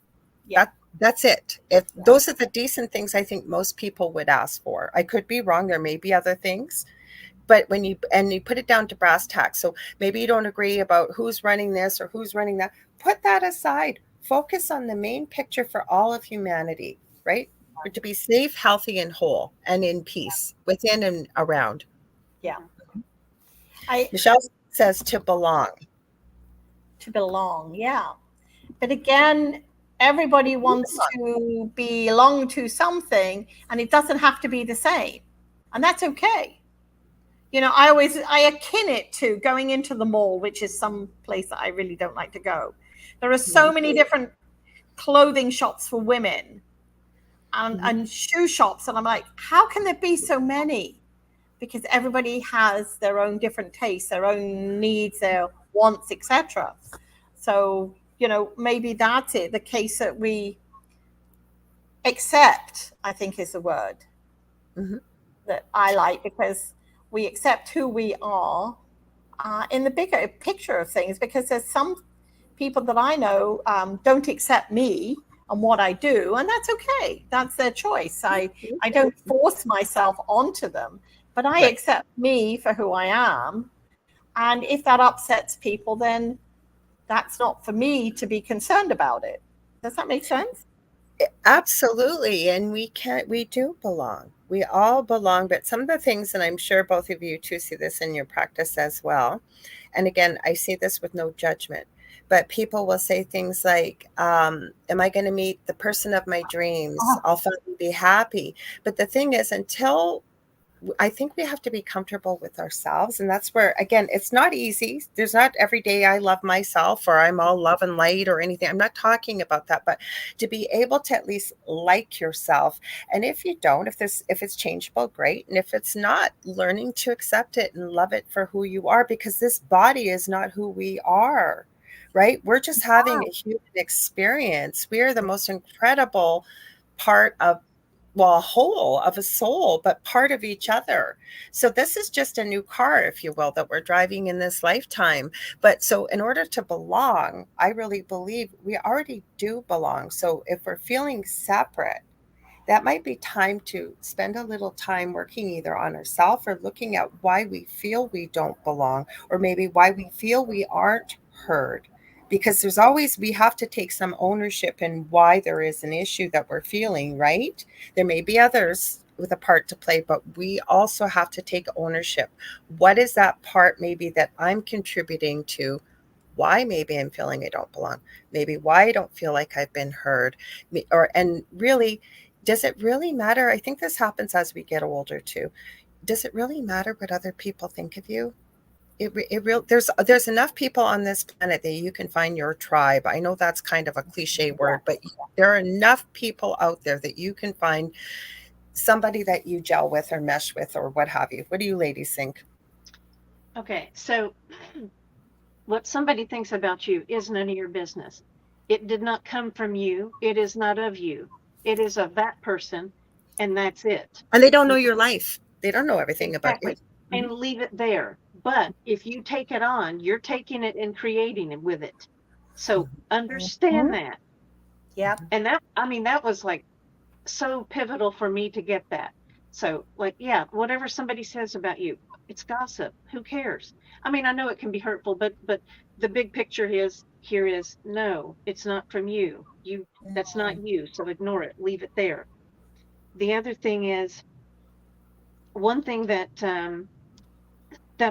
Yeah. That's it. Those are the decent things I think most people would ask for. I could be wrong. There may be other things. But when you put it down to brass tacks, so maybe you don't agree about who's running this or who's running that, put that aside. Focus on the main picture for all of humanity, right? For to be safe, healthy, and whole, and in peace within and around. Yeah. Michelle says to belong. To belong, yeah. But again, everybody wants to belong to something, and it doesn't have to be the same, and that's okay. I akin it to going into the mall, which is some place that I really don't like to go. There are so many different clothing shops for women and shoe shops. And I'm like, how can there be so many? because everybody has their own different tastes, their own needs, their wants, etc. So, maybe that's it. The case that we accept, I think, is the word that I like, because we accept who we are in the bigger picture of things, because there's some people that I know don't accept me and what I do, and that's okay. That's their choice. I don't force myself onto them, but I accept me for who I am. And if that upsets people, then that's not for me to be concerned about it. Does that make sense? Absolutely. And we do belong. We all belong. But some of the things, and I'm sure both of you too see this in your practice as well. And again, I say this with no judgment, but people will say things like, am I going to meet the person of my dreams? I'll finally be happy. But the thing is, I think we have to be comfortable with ourselves. And that's where, again, it's not easy. There's not every day I love myself or I'm all love and light or anything. I'm not talking about that, but to be able to at least like yourself. And if you don't, if it's changeable, great. And if it's not, learning to accept it and love it for who you are, because this body is not who we are, right? We're just having a human experience. We are the most incredible part of, a whole of a soul, but part of each other. So this is just a new car, if you will, that we're driving in this lifetime. But so in order to belong, I really believe we already do belong. So if we're feeling separate, that might be time to spend a little time working either on ourselves or looking at why we feel we don't belong, or maybe why we feel we aren't heard. Because we have to take some ownership in why there is an issue that we're feeling, right? There may be others with a part to play, but we also have to take ownership. What is that part maybe that I'm contributing to? Why maybe I'm feeling I don't belong? Maybe why I don't feel like I've been heard? And really, does it really matter? I think this happens as we get older too. Does it really matter what other people think of you? There's enough people on this planet that you can find your tribe. I know that's kind of a cliche word, but there are enough people out there that you can find somebody that you gel with or mesh with or what have you. What do you ladies think? Okay, so what somebody thinks about you is none of your business. It did not come from you. It is not of you. It is of that person, and that's it. And they don't know your life. They don't know everything about you. And leave it there. But if you take it on, you're taking it and creating it with it. So understand that. Yeah. And that was like so pivotal for me to get that. So whatever somebody says about you, it's gossip. Who cares? I mean, I know it can be hurtful, but the big picture is no, it's not from you. That's not you. So ignore it. Leave it there. The other thing is, one thing that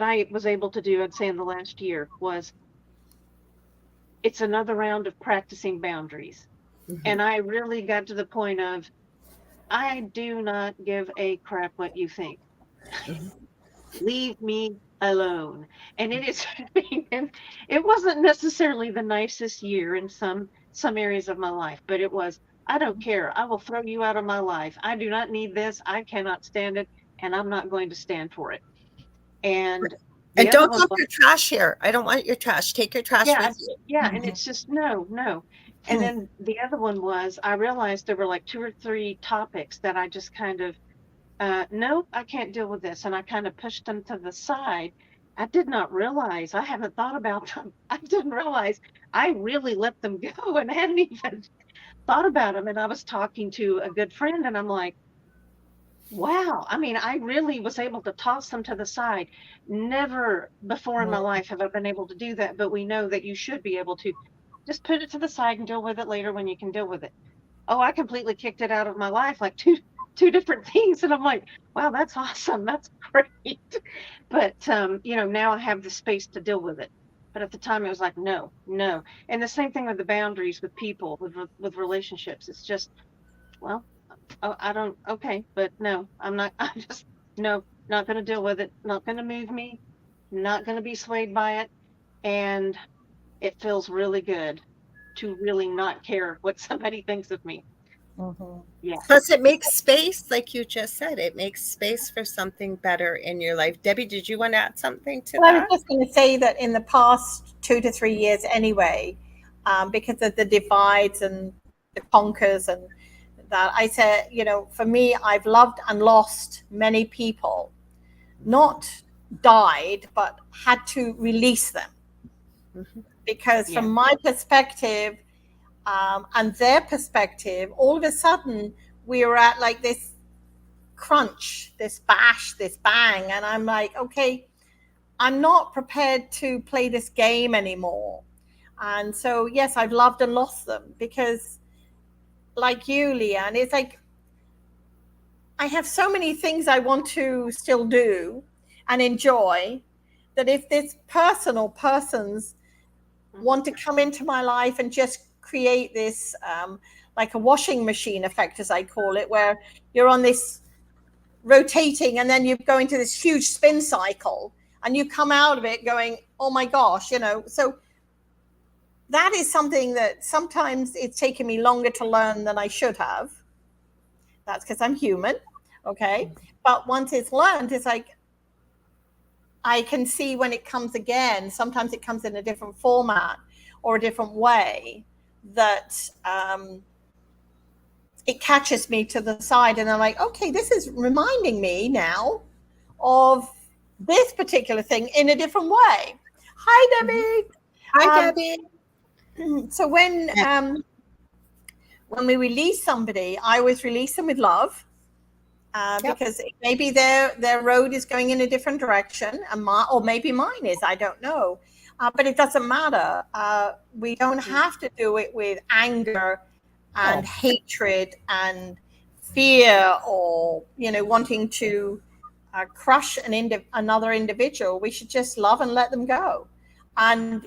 I was able to do, I'd say in the last year, was it's another round of practicing boundaries. And I really got to the point of, I do not give a crap what you think. Leave me alone. And it wasn't necessarily the nicest year in some areas of my life, but it was, I don't care. I will throw you out of my life. I do not need this. I cannot stand it. And I'm not going to stand for it. And don't dump your trash here. I don't want your trash. Take your trash with you. Yeah. And it's just, no. And then the other one was, I realized there were like 2 or 3 topics that I just kind of, nope, I can't deal with this. And I kind of pushed them to the side. I did not realize, I haven't thought about them. I didn't realize I really let them go and hadn't even thought about them. And I was talking to a good friend and I'm like, wow. I mean, I really was able to toss them to the side. Never before in my life have I been able to do that, but we know that you should be able to just put it to the side and deal with it later when you can deal with it. Oh, I completely kicked it out of my life, like two different things. And I'm like, wow, that's awesome. That's great. But, now I have the space to deal with it. But at the time it was like, no. And the same thing with the boundaries with people, with relationships. It's just, well, okay, but no, not going to deal with it. Not going to move me, not going to be swayed by it. And it feels really good to really not care what somebody thinks of me. Yes. Plus, it makes space, like you just said, it makes space for something better in your life. Debbie, did you want to add something to Well, I was that? just going to say that in the past 2 to 3 years anyway, because of the divides and the conquers and that, I said, for me, I've loved and lost many people, not died, but had to release them. Because from my perspective, and their perspective, all of a sudden we were at like this crunch, this bash, this bang. And I'm like, okay, I'm not prepared to play this game anymore. And so, yes, I've loved and lost them because, like you, Leanne, it's like I have so many things I want to still do and enjoy that if this person or persons want to come into my life and just create this like a washing machine effect, as I call it, where you're on this rotating and then you go into this huge spin cycle and you come out of it going, oh my gosh, so that is something that sometimes it's taken me longer to learn than I should have. That's because I'm human. Okay. But once it's learned, it's like I can see when it comes again. Sometimes it comes in a different format or a different way that it catches me to the side. And I'm like, okay, this is reminding me now of this particular thing in a different way. Hi, Debbie. Hi, Debbie. So when we release somebody, I always release them with love. Because maybe their road is going in a different direction, or maybe mine is, I don't know. But it doesn't matter. We don't have to do it with anger and hatred and fear or, wanting to crush another individual. We should just love and let them go. And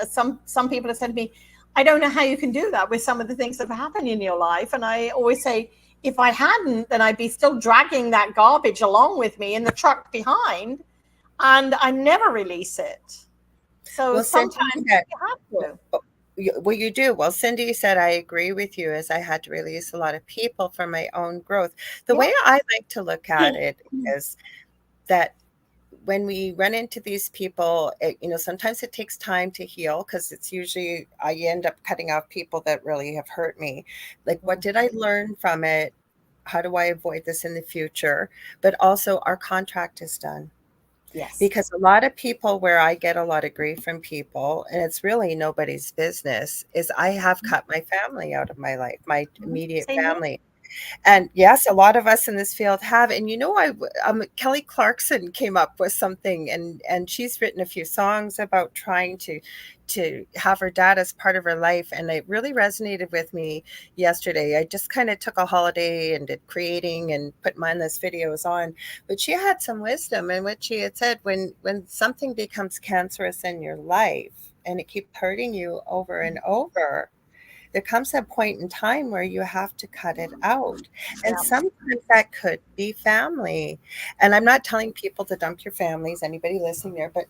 some people have said to me, I don't know how you can do that with some of the things that have happened in your life. And I always say, if I hadn't, then I'd be still dragging that garbage along with me in the truck behind, and I never release it. So sometimes you have to. Well, you do. Well, Cindy said, I agree with you, as I had to release a lot of people for my own growth. The way I like to look at it is that when we run into these people, sometimes it takes time to heal because it's usually I end up cutting off people that really have hurt me. Like, what did I learn from it? How do I avoid this in the future? But also our contract is done. Yes. Because a lot of people where I get a lot of grief from people, and it's really nobody's business, is I have cut my family out of my life, my immediate family. And yes, a lot of us in this field have. And Kelly Clarkson came up with something, and she's written a few songs about trying to have her dad as part of her life. And it really resonated with me yesterday. I just kind of took a holiday and did creating and put mindless videos on. But she had some wisdom in what she had said, when something becomes cancerous in your life and it keeps hurting you over and over, there comes a point in time where you have to cut it out. And sometimes that could be family. And I'm not telling people to dump your families, anybody listening there, but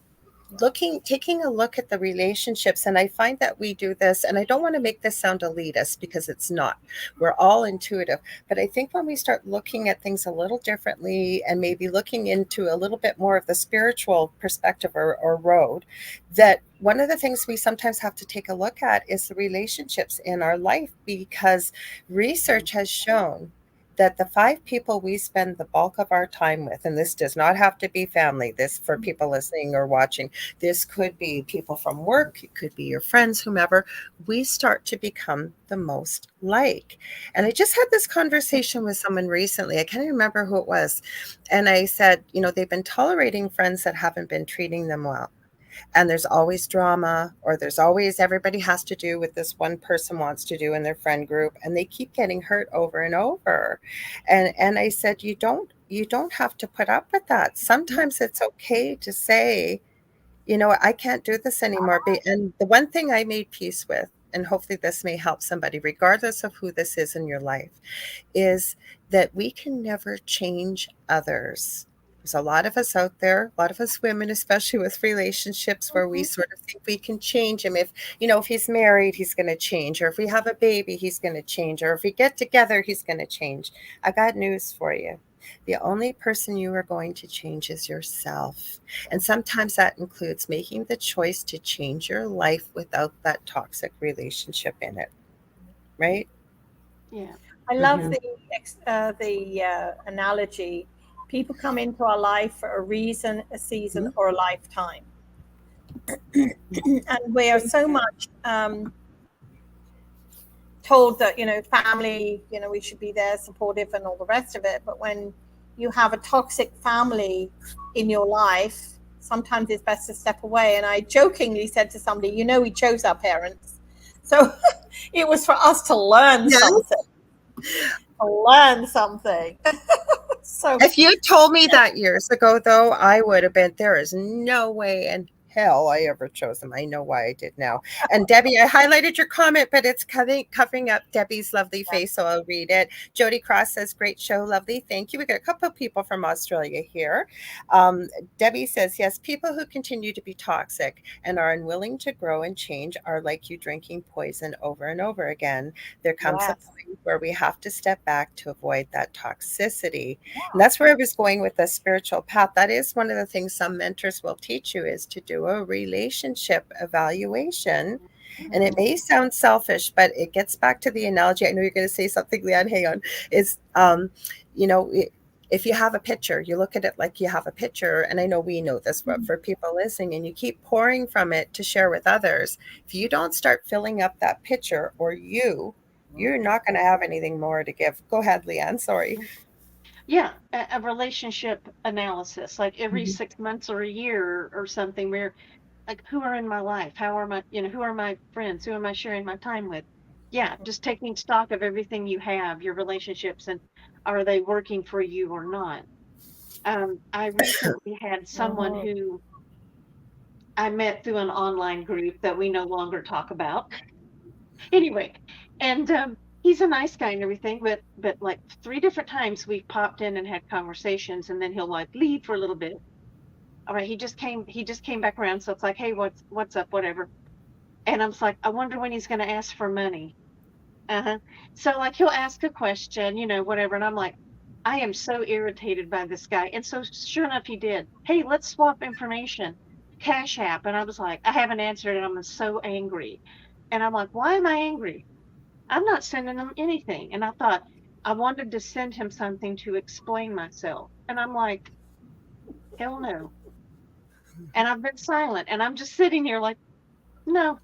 taking a look at the relationships. And I find that we do this, and I don't want to make this sound elitist because it's not. We're all intuitive. But I think when we start looking at things a little differently and maybe looking into a little bit more of the spiritual perspective or road, that one of the things we sometimes have to take a look at is the relationships in our life, because research has shown that the 5 people we spend the bulk of our time with, and this does not have to be family, this for people listening or watching, this could be people from work, it could be your friends, whomever, we start to become the most like. And I just had this conversation with someone recently, I can't remember who it was. And I said, they've been tolerating friends that haven't been treating them well. And there's always drama, or there's always everybody has to do what this one person wants to do in their friend group, and they keep getting hurt over and over. And I said, you don't have to put up with that. Sometimes it's okay to say, I can't do this anymore. And the one thing I made peace with, and hopefully this may help somebody, regardless of who this is in your life, is that we can never change others. There's a lot of us out there, a lot of us women, especially with relationships where we sort of think we can change him. If, if he's married, he's going to change. Or if we have a baby, he's going to change. Or if we get together, he's going to change. I got news for you. The only person you are going to change is yourself. And sometimes that includes making the choice to change your life without that toxic relationship in it. Right? Yeah. I love the analogy. People come into our life for a reason, a season, or a lifetime. And we are so much told that, family, we should be there, supportive, and all the rest of it. But when you have a toxic family in your life, sometimes it's best to step away. And I jokingly said to somebody, we chose our parents. So it was for us to learn something. So if you told me that years ago, though, I would have been, there is no way in hell I ever chose them. I know why I did now. And Debbie, I highlighted your comment, but it's covering up Debbie's lovely face, so I'll read it. Jody Cross says, great show, lovely. Thank you. We got a couple of people from Australia here. Debbie says, yes, people who continue to be toxic and are unwilling to grow and change are like you drinking poison over and over again. There comes a point where we have to step back to avoid that toxicity. And that's where I was going with the spiritual path. That is one of the things some mentors will teach you, is to do a relationship evaluation. And it may sound selfish, but it gets back to the analogy. I know you're going to say something, Leanne, hang on. Is, if you have a picture, you look at it like you have a picture. And I know we know this, but for people listening, and you keep pouring from it to share with others, if you don't start filling up that picture, or you're not going to have anything more to give. Go ahead, Leanne. Sorry. Yeah, a relationship analysis, like every 6 months or a year or something, where like, who are in my life? How are my, who are my friends? Who am I sharing my time with? Yeah, just taking stock of everything you have, your relationships, and are they working for you or not? I recently had someone who I met through an online group that we no longer talk about. Anyway, and he's a nice guy and everything, but like 3 different times we've popped in and had conversations, and then he'll like leave for a little bit. All right, he just came back around, so it's like, hey, what's up, whatever. And I'm like, I wonder when he's going to ask for money. So like he'll ask a question, whatever, and I'm like, I am so irritated by this guy. And so sure enough, he did. Hey, let's swap information. Cash App. And I was like, I haven't answered, and I'm so angry. And I'm like, why am I angry? I'm not sending him anything. And I thought I wanted to send him something to explain myself. And I'm like, hell no. And I've been silent, and I'm just sitting here like, no.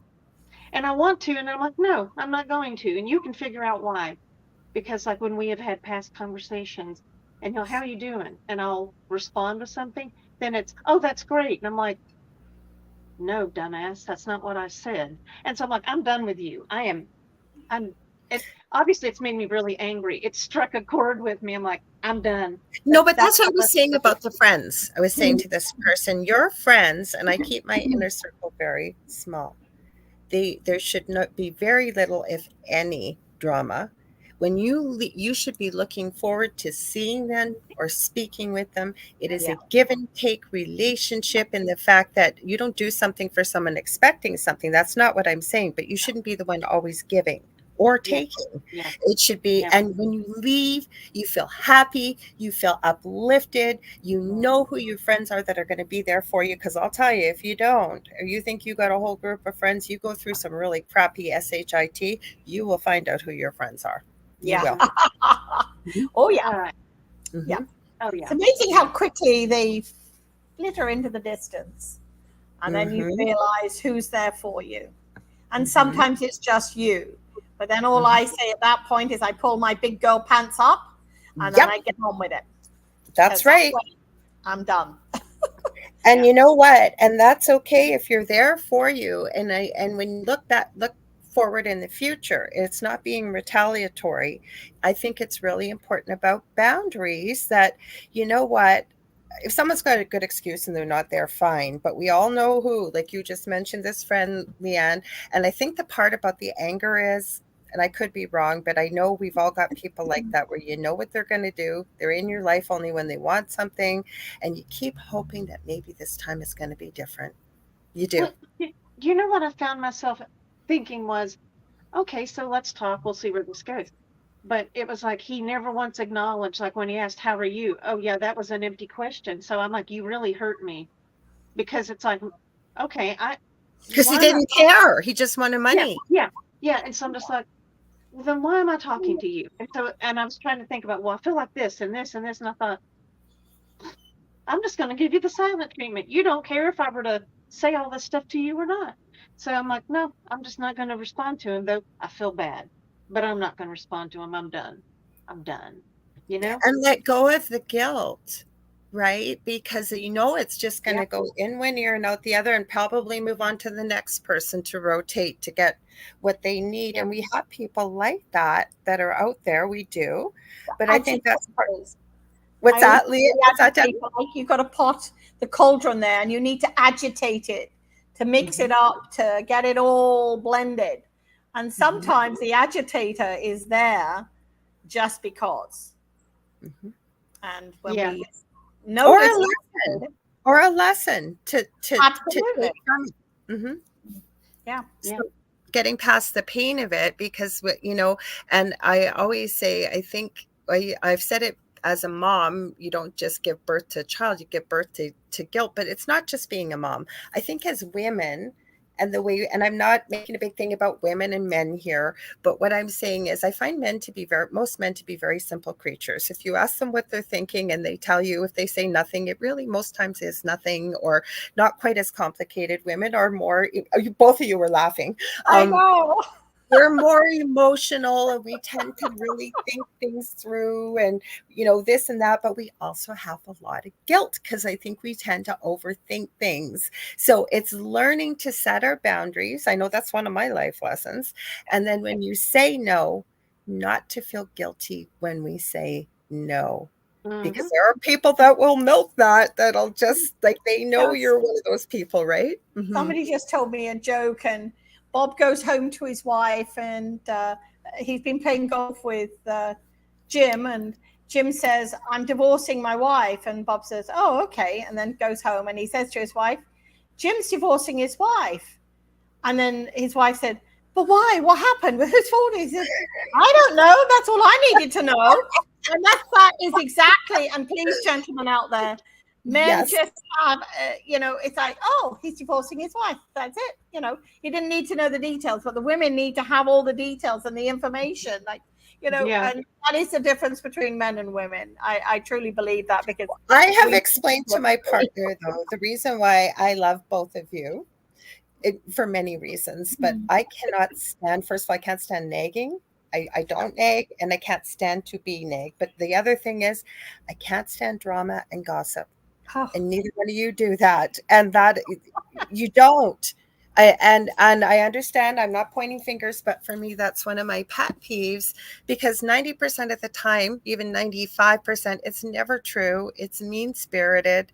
And I want to, and I'm like, no, I'm not going to. And you can figure out why. Because like when we have had past conversations, and how are you doing? And I'll respond with something, then it's, oh, that's great. And I'm like, no, dumbass, that's not what I said. And so I'm like, I'm done with you. Obviously it's made me really angry. It struck a chord with me. I'm like, I'm done. No, but that's what I was saying about the friends. I was saying to this person, your friends, and I keep my inner circle very small. There should not be very little, if any, drama. When you should be looking forward to seeing them or speaking with them. It is a give and take relationship, in the fact that you don't do something for someone expecting something. That's not what I'm saying, but you shouldn't be the one always giving or taking. It should be, and when you leave, you feel happy, you feel uplifted, you know who your friends are that are going to be there for you. Because I'll tell you, if you don't, or you think you got a whole group of friends, you go through some really crappy SHIT, you will find out who your friends are. You will. Oh yeah. Oh yeah. It's amazing how quickly they flitter into the distance, and then you realize who's there for you. And sometimes it's just you. But then all I say at that point is I pull my big girl pants up, and then I get on with it. That's right. I'm done. And you know what? And that's okay if you're there for you. And when you look forward in the future, it's not being retaliatory. I think it's really important about boundaries, that, you know what, if someone's got a good excuse and they're not there, fine. But we all know who, like you just mentioned, this friend, Leanne. And I think the part about the anger is, and I could be wrong, but I know we've all got people like that where you know what they're going to do. They're in your life only when they want something, and you keep hoping that maybe this time is going to be different. You do. Well, you know what I found myself thinking was, okay, so let's talk. We'll see where this goes. But it was like he never once acknowledged, like when he asked, "How are you?" Oh, yeah, that was an empty question. So I'm like, you really hurt me, because it's like, okay, Because he didn't care. He just wanted money. Yeah. And so I'm just like, well, then why am I talking to you? And I was trying to think about, well, I feel like this and this and this, and I thought, I'm just going to give you the silent treatment. You don't care if I were to say all this stuff to you or not. So I'm like, no, I'm just not going to respond to him, though I feel bad, but I'm not going to respond to him. I'm done. You know? And let go of the guilt, right? Because you know it's just going to go in one ear and out the other, and probably move on to the next person to rotate to get what they need. And we have people like that are out there. We do. But I think that's part of it. What's that, Leah? What's that, Debbie? Like you've got a pot, the cauldron there, and you need to agitate it to mix it up, to get it all blended. And sometimes the agitator is there just because. And when we know or a lesson to take from it. So getting past the pain of it, because and I always say, I think I've said it, as a mom, you don't just give birth to a child, you give birth to guilt. But it's not just being a mom. I think as women, and I'm not making a big thing about women and men here, but what I'm saying is I find most men to be very simple creatures. If you ask them what they're thinking and they tell you, if they say nothing, it really most times is nothing, or not quite as complicated. Women are more, both of you were laughing. I know. We're more emotional, and we tend to really think things through, and this and that, but we also have a lot of guilt because I think we tend to overthink things. So it's learning to set our boundaries. I know that's one of my life lessons. And then when you say no, not to feel guilty when we say no. Because there are people that will milk that'll just, like, they know you're one of those people, right? Somebody just told me a joke, and Bob goes home to his wife, and he's been playing golf with Jim, and Jim says, "I'm divorcing my wife." And Bob says, "Oh, okay." And then goes home, and he says to his wife, "Jim's divorcing his wife." And then his wife said, "But why? What happened? Whose fault is it?" "I don't know. That's all I needed to know." And that is exactly, and please, gentlemen out there, men just have, it's like, oh, he's divorcing his wife. That's it. You didn't need to know the details, but the women need to have all the details and the information. And that is the difference between men and women. I truly believe that, because I have explained to my partner, though, the reason why I love both of you, for many reasons, but I cannot stand, first of all, I can't stand nagging. I don't nag, and I can't stand to be nagged. But the other thing is, I can't stand drama and gossip. And neither one of you do that. And that you don't. And I understand, I'm not pointing fingers, but for me, that's one of my pet peeves, because 90% of the time, even 95%, it's never true. It's mean-spirited.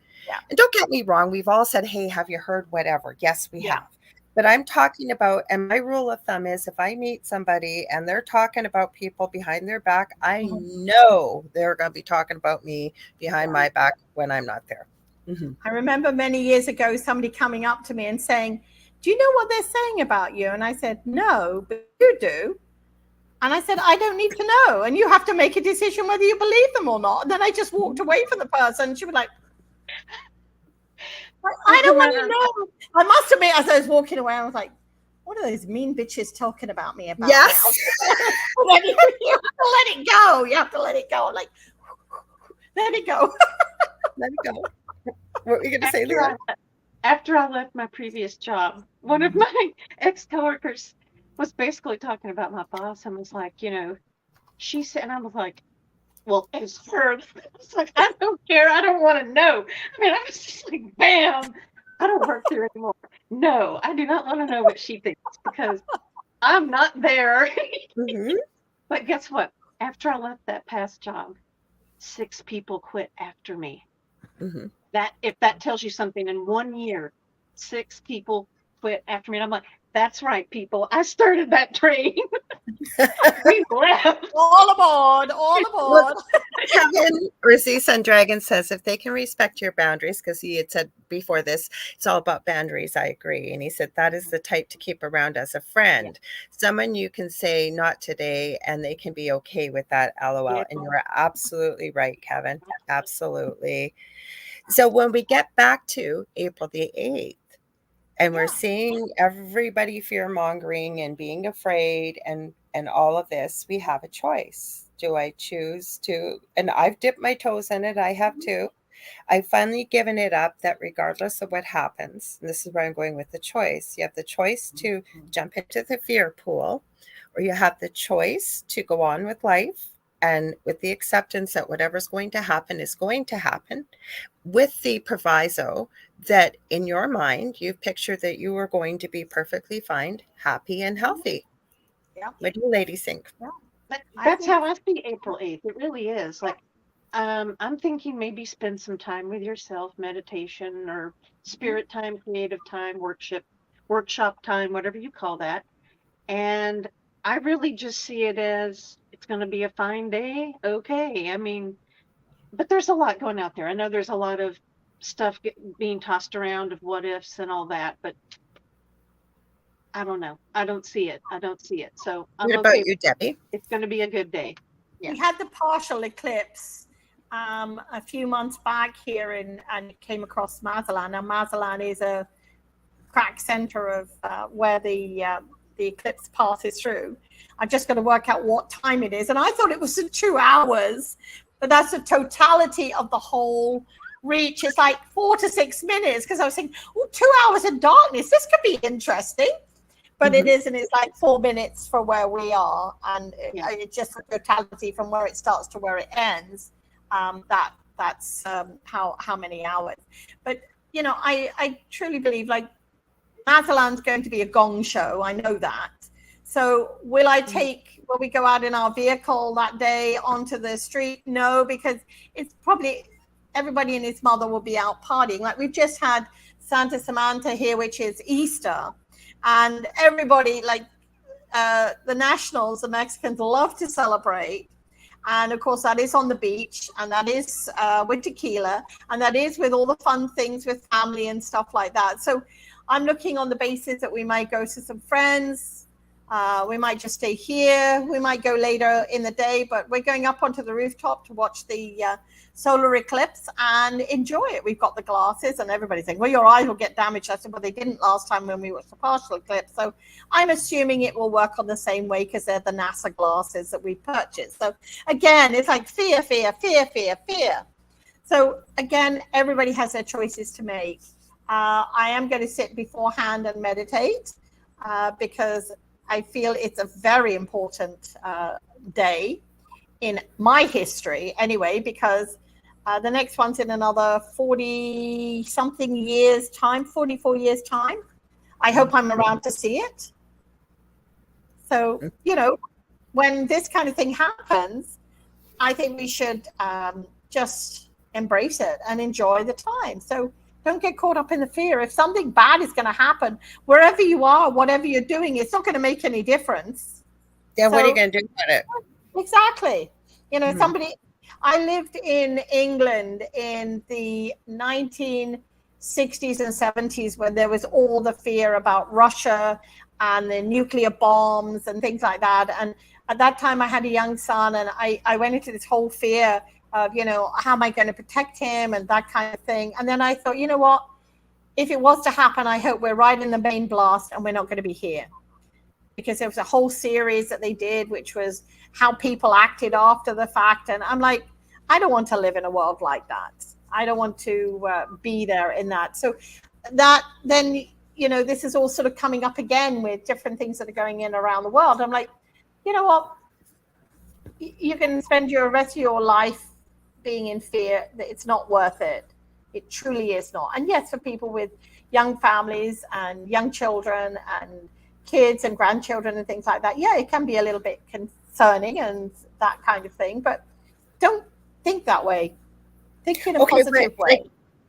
And don't get me wrong, we've all said, "Hey, have you heard whatever?" Yes, we have. But I'm talking about, and my rule of thumb is, if I meet somebody and they're talking about people behind their back, I know they're going to be talking about me behind my back when I'm not there. I remember many years ago, somebody coming up to me and saying, "Do you know what they're saying about you?" And I said, "No, but you do." And I said, "I don't need to know. And you have to make a decision whether you believe them or not." And then I just walked away from the person. She was like, "I don't want to know." I must admit, as I was walking away, I was like, what are those mean bitches talking about me about? Yes. You have to let it go. You have to let it go. I'm like, let it go. Let it go. What were you going to say, Leah? After I left my previous job, one of my ex-coworkers was basically talking about my boss, and was like, she said, and I was like, well, it's her. I was like, I don't care. I don't want to know. I mean, I was just like, bam. I don't work there anymore. No, I do not want to know what she thinks, because I'm not there. But guess what? After I left that past job, 6 people quit after me. That, if that tells you something, in 1 year, 6 people quit after me. And I'm like, That's right, people. I started that train. We left. All aboard, all aboard. Kevin Rizzi Sun Dragon says if they can respect your boundaries, because he had said before this, it's all about boundaries. I agree. And he said that is the type to keep around as a friend. Someone you can say not today and they can be okay with that. LOL. Yeah. And you're absolutely right, Kevin. Absolutely. So when we get back to April the 8th, and we're seeing everybody fear mongering and being afraid and all of this, we have a choice. Do I choose to, and I've dipped my toes in it, I have too. I've finally given it up that regardless of what happens, and this is where I'm going with the choice, you have the choice to jump into the fear pool, or you have the choice to go on with life and with the acceptance that whatever's going to happen is going to happen, with the proviso that in your mind, you've pictured that you are going to be perfectly fine, happy, and healthy. Yeah. What do you ladies think? Yeah. That's how I see April 8th. It really is. Like, I'm thinking maybe spend some time with yourself, meditation or spirit time, creative time, workshop time, whatever you call that. And I really just see it as it's going to be a fine day. Okay. I mean, but there's a lot going out there. I know there's a lot of stuff being tossed around of what ifs and all that, but I don't know. I don't see it. So What about you, Debbie? It's going to be a good day. We had the partial eclipse a few months back here and it came across Mazatlan. Now Mazatlan is a crack center of where the eclipse passes through. I'm just going to work out what time it is. And I thought it was in 2 hours, but that's the totality of the whole reach. It's like 4 to 6 minutes, because I was thinking, 2 hours of darkness, this could be interesting. But it isn't. It's like 4 minutes for where we are. And it's just the totality from where it starts to where it ends. That's how many hours. But, you know, I truly believe, like, Mazatlan's going to be a gong show. I know that. So will we go out in our vehicle that day onto the street? No, because it's probably everybody and his mother will be out partying. Like, we've just had Santa Samantha here, which is Easter. And everybody, like the nationals, the Mexicans, love to celebrate. And of course, that is on the beach, and that is with tequila, and that is with all the fun things with family and stuff like that. So I'm looking on the basis that we might go to some friends. We might just stay here. We might go later in the day, but we're going up onto the rooftop to watch the solar eclipse and enjoy it. We've got the glasses, and everybody's saying, well, your eyes will get damaged. I said, well, they didn't last time when we watched the partial eclipse. So I'm assuming it will work on the same way, because they're the NASA glasses that we purchased. So again, it's like fear, fear, fear, fear, fear. So again, everybody has their choices to make. I am going to sit beforehand and meditate because I feel it's a very important day in my history anyway, because the next one's in another 40-something years' time, 44 years' time. I hope I'm around to see it. So, you know, when this kind of thing happens, I think we should just embrace it and enjoy the time. So don't get caught up in the fear. If something bad is going to happen, wherever you are, whatever you're doing, it's not going to make any difference. Yeah, what are you going to do about it? Exactly. You know, I lived in England in the 1960s and 70s when there was all the fear about Russia and the nuclear bombs and things like that. And at that time I had a young son, and I went into this whole fear of, you know, how am I going to protect him and that kind of thing. And then I thought, you know what, if it was to happen, I hope we're right in the main blast and we're not going to be here. Because there was a whole series that they did, which was how people acted after the fact. And I'm like, I don't want to live in a world like that. I don't want to be there in that. So that then, you know, this is all sort of coming up again with different things that are going in around the world. I'm like, you know what? You can spend your rest of your life being in fear. That it's not worth it. It truly is not. And yes, for people with young families and young children and kids and grandchildren and things like that, yeah, it can be a little bit concerning and that kind of thing, but don't think that way. Think in a positive way.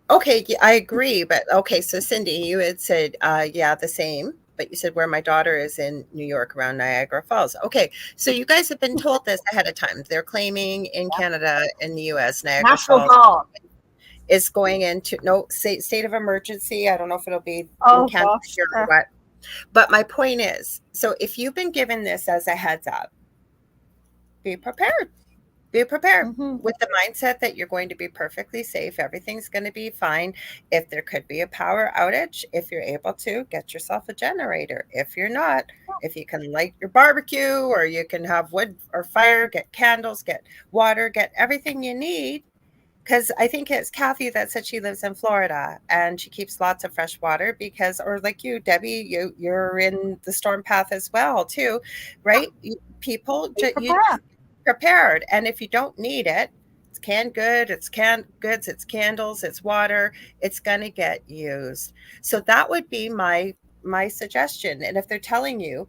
Okay, I agree, but okay, so Cindy, you had said, yeah, the same, but you said where my daughter is in New York around Niagara Falls. Okay, so you guys have been told this ahead of time. They're claiming in Canada and the US, Niagara National Falls Guard. is going into state of emergency. I don't know if it'll be Oh, in Canada gosh. or what. But my point is, so if you've been given this as a heads up, be prepared. Be prepared with the mindset that you're going to be perfectly safe. Everything's going to be fine. If there could be a power outage, if you're able to, get yourself a generator. If you're not, if you can light your barbecue, or you can have wood or fire, get candles, get water, get everything you need. Because I think it's Kathy that said she lives in Florida and she keeps lots of fresh water because, or like you, Debbie, you're in the storm path as well too, right? People, prepared. And if you don't need it, it's canned good, it's canned goods, it's candles, it's water, it's going to get used. So that would be my suggestion. And if they're telling you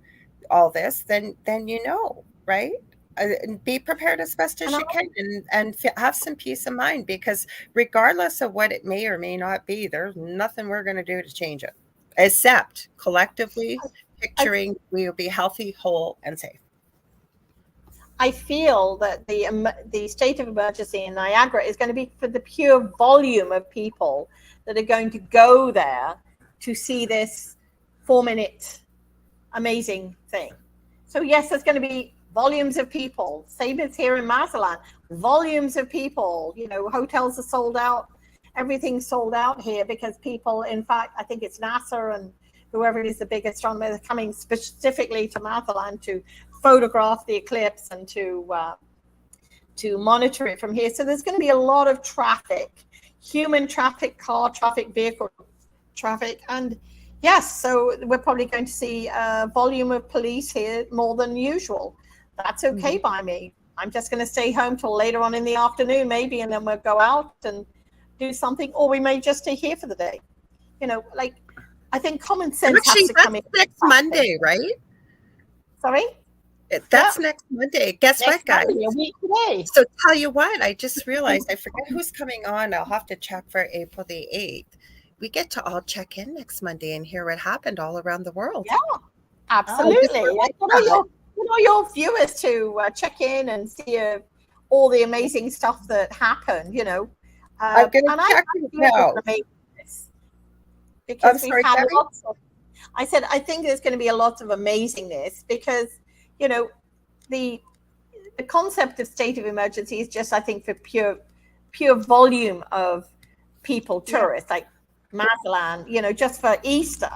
all this, then you know, right? And be prepared as best as you can, and have some peace of mind, because regardless of what it may or may not be, there's nothing we're going to do to change it, except collectively picturing we will be healthy, whole, and safe. I feel that the state of emergency in Niagara is going to be for the pure volume of people that are going to go there to see this 4-minute amazing thing. So yes, there's going to be volumes of people. Same as here in Mazatlan, volumes of people. You know, hotels are sold out. Everything's sold out here because people, in fact, I think it's NASA and whoever is the big astronomer, they're coming specifically to Mazatlan to photograph the eclipse and to monitor it from here. So there's going to be a lot of traffic, human traffic, car traffic, vehicle traffic. And yes, so we're probably going to see a volume of police here more than usual. That's okay by me. I'm just going to stay home till later on in the afternoon, maybe, and then we'll go out and do something, or we may just stay here for the day. You know, like, I think common sense has to come in. Next Monday, right? Sorry? That's next Monday. Guess what, guys? Monday, a week today. So tell you what, I just realized, I forget who's coming on. I'll have to check for April the 8th. We get to all check in next Monday and hear what happened all around the world. Yeah, absolutely. Your viewers to check in and see all the amazing stuff that happened, you know. I'm going to check it now. Because we've had lots of, I said, I think there's going to be a lot of amazingness because, you know, the concept of state of emergency is just, I think, for pure volume of people, tourists, like Mazatlan, you know, just for Easter.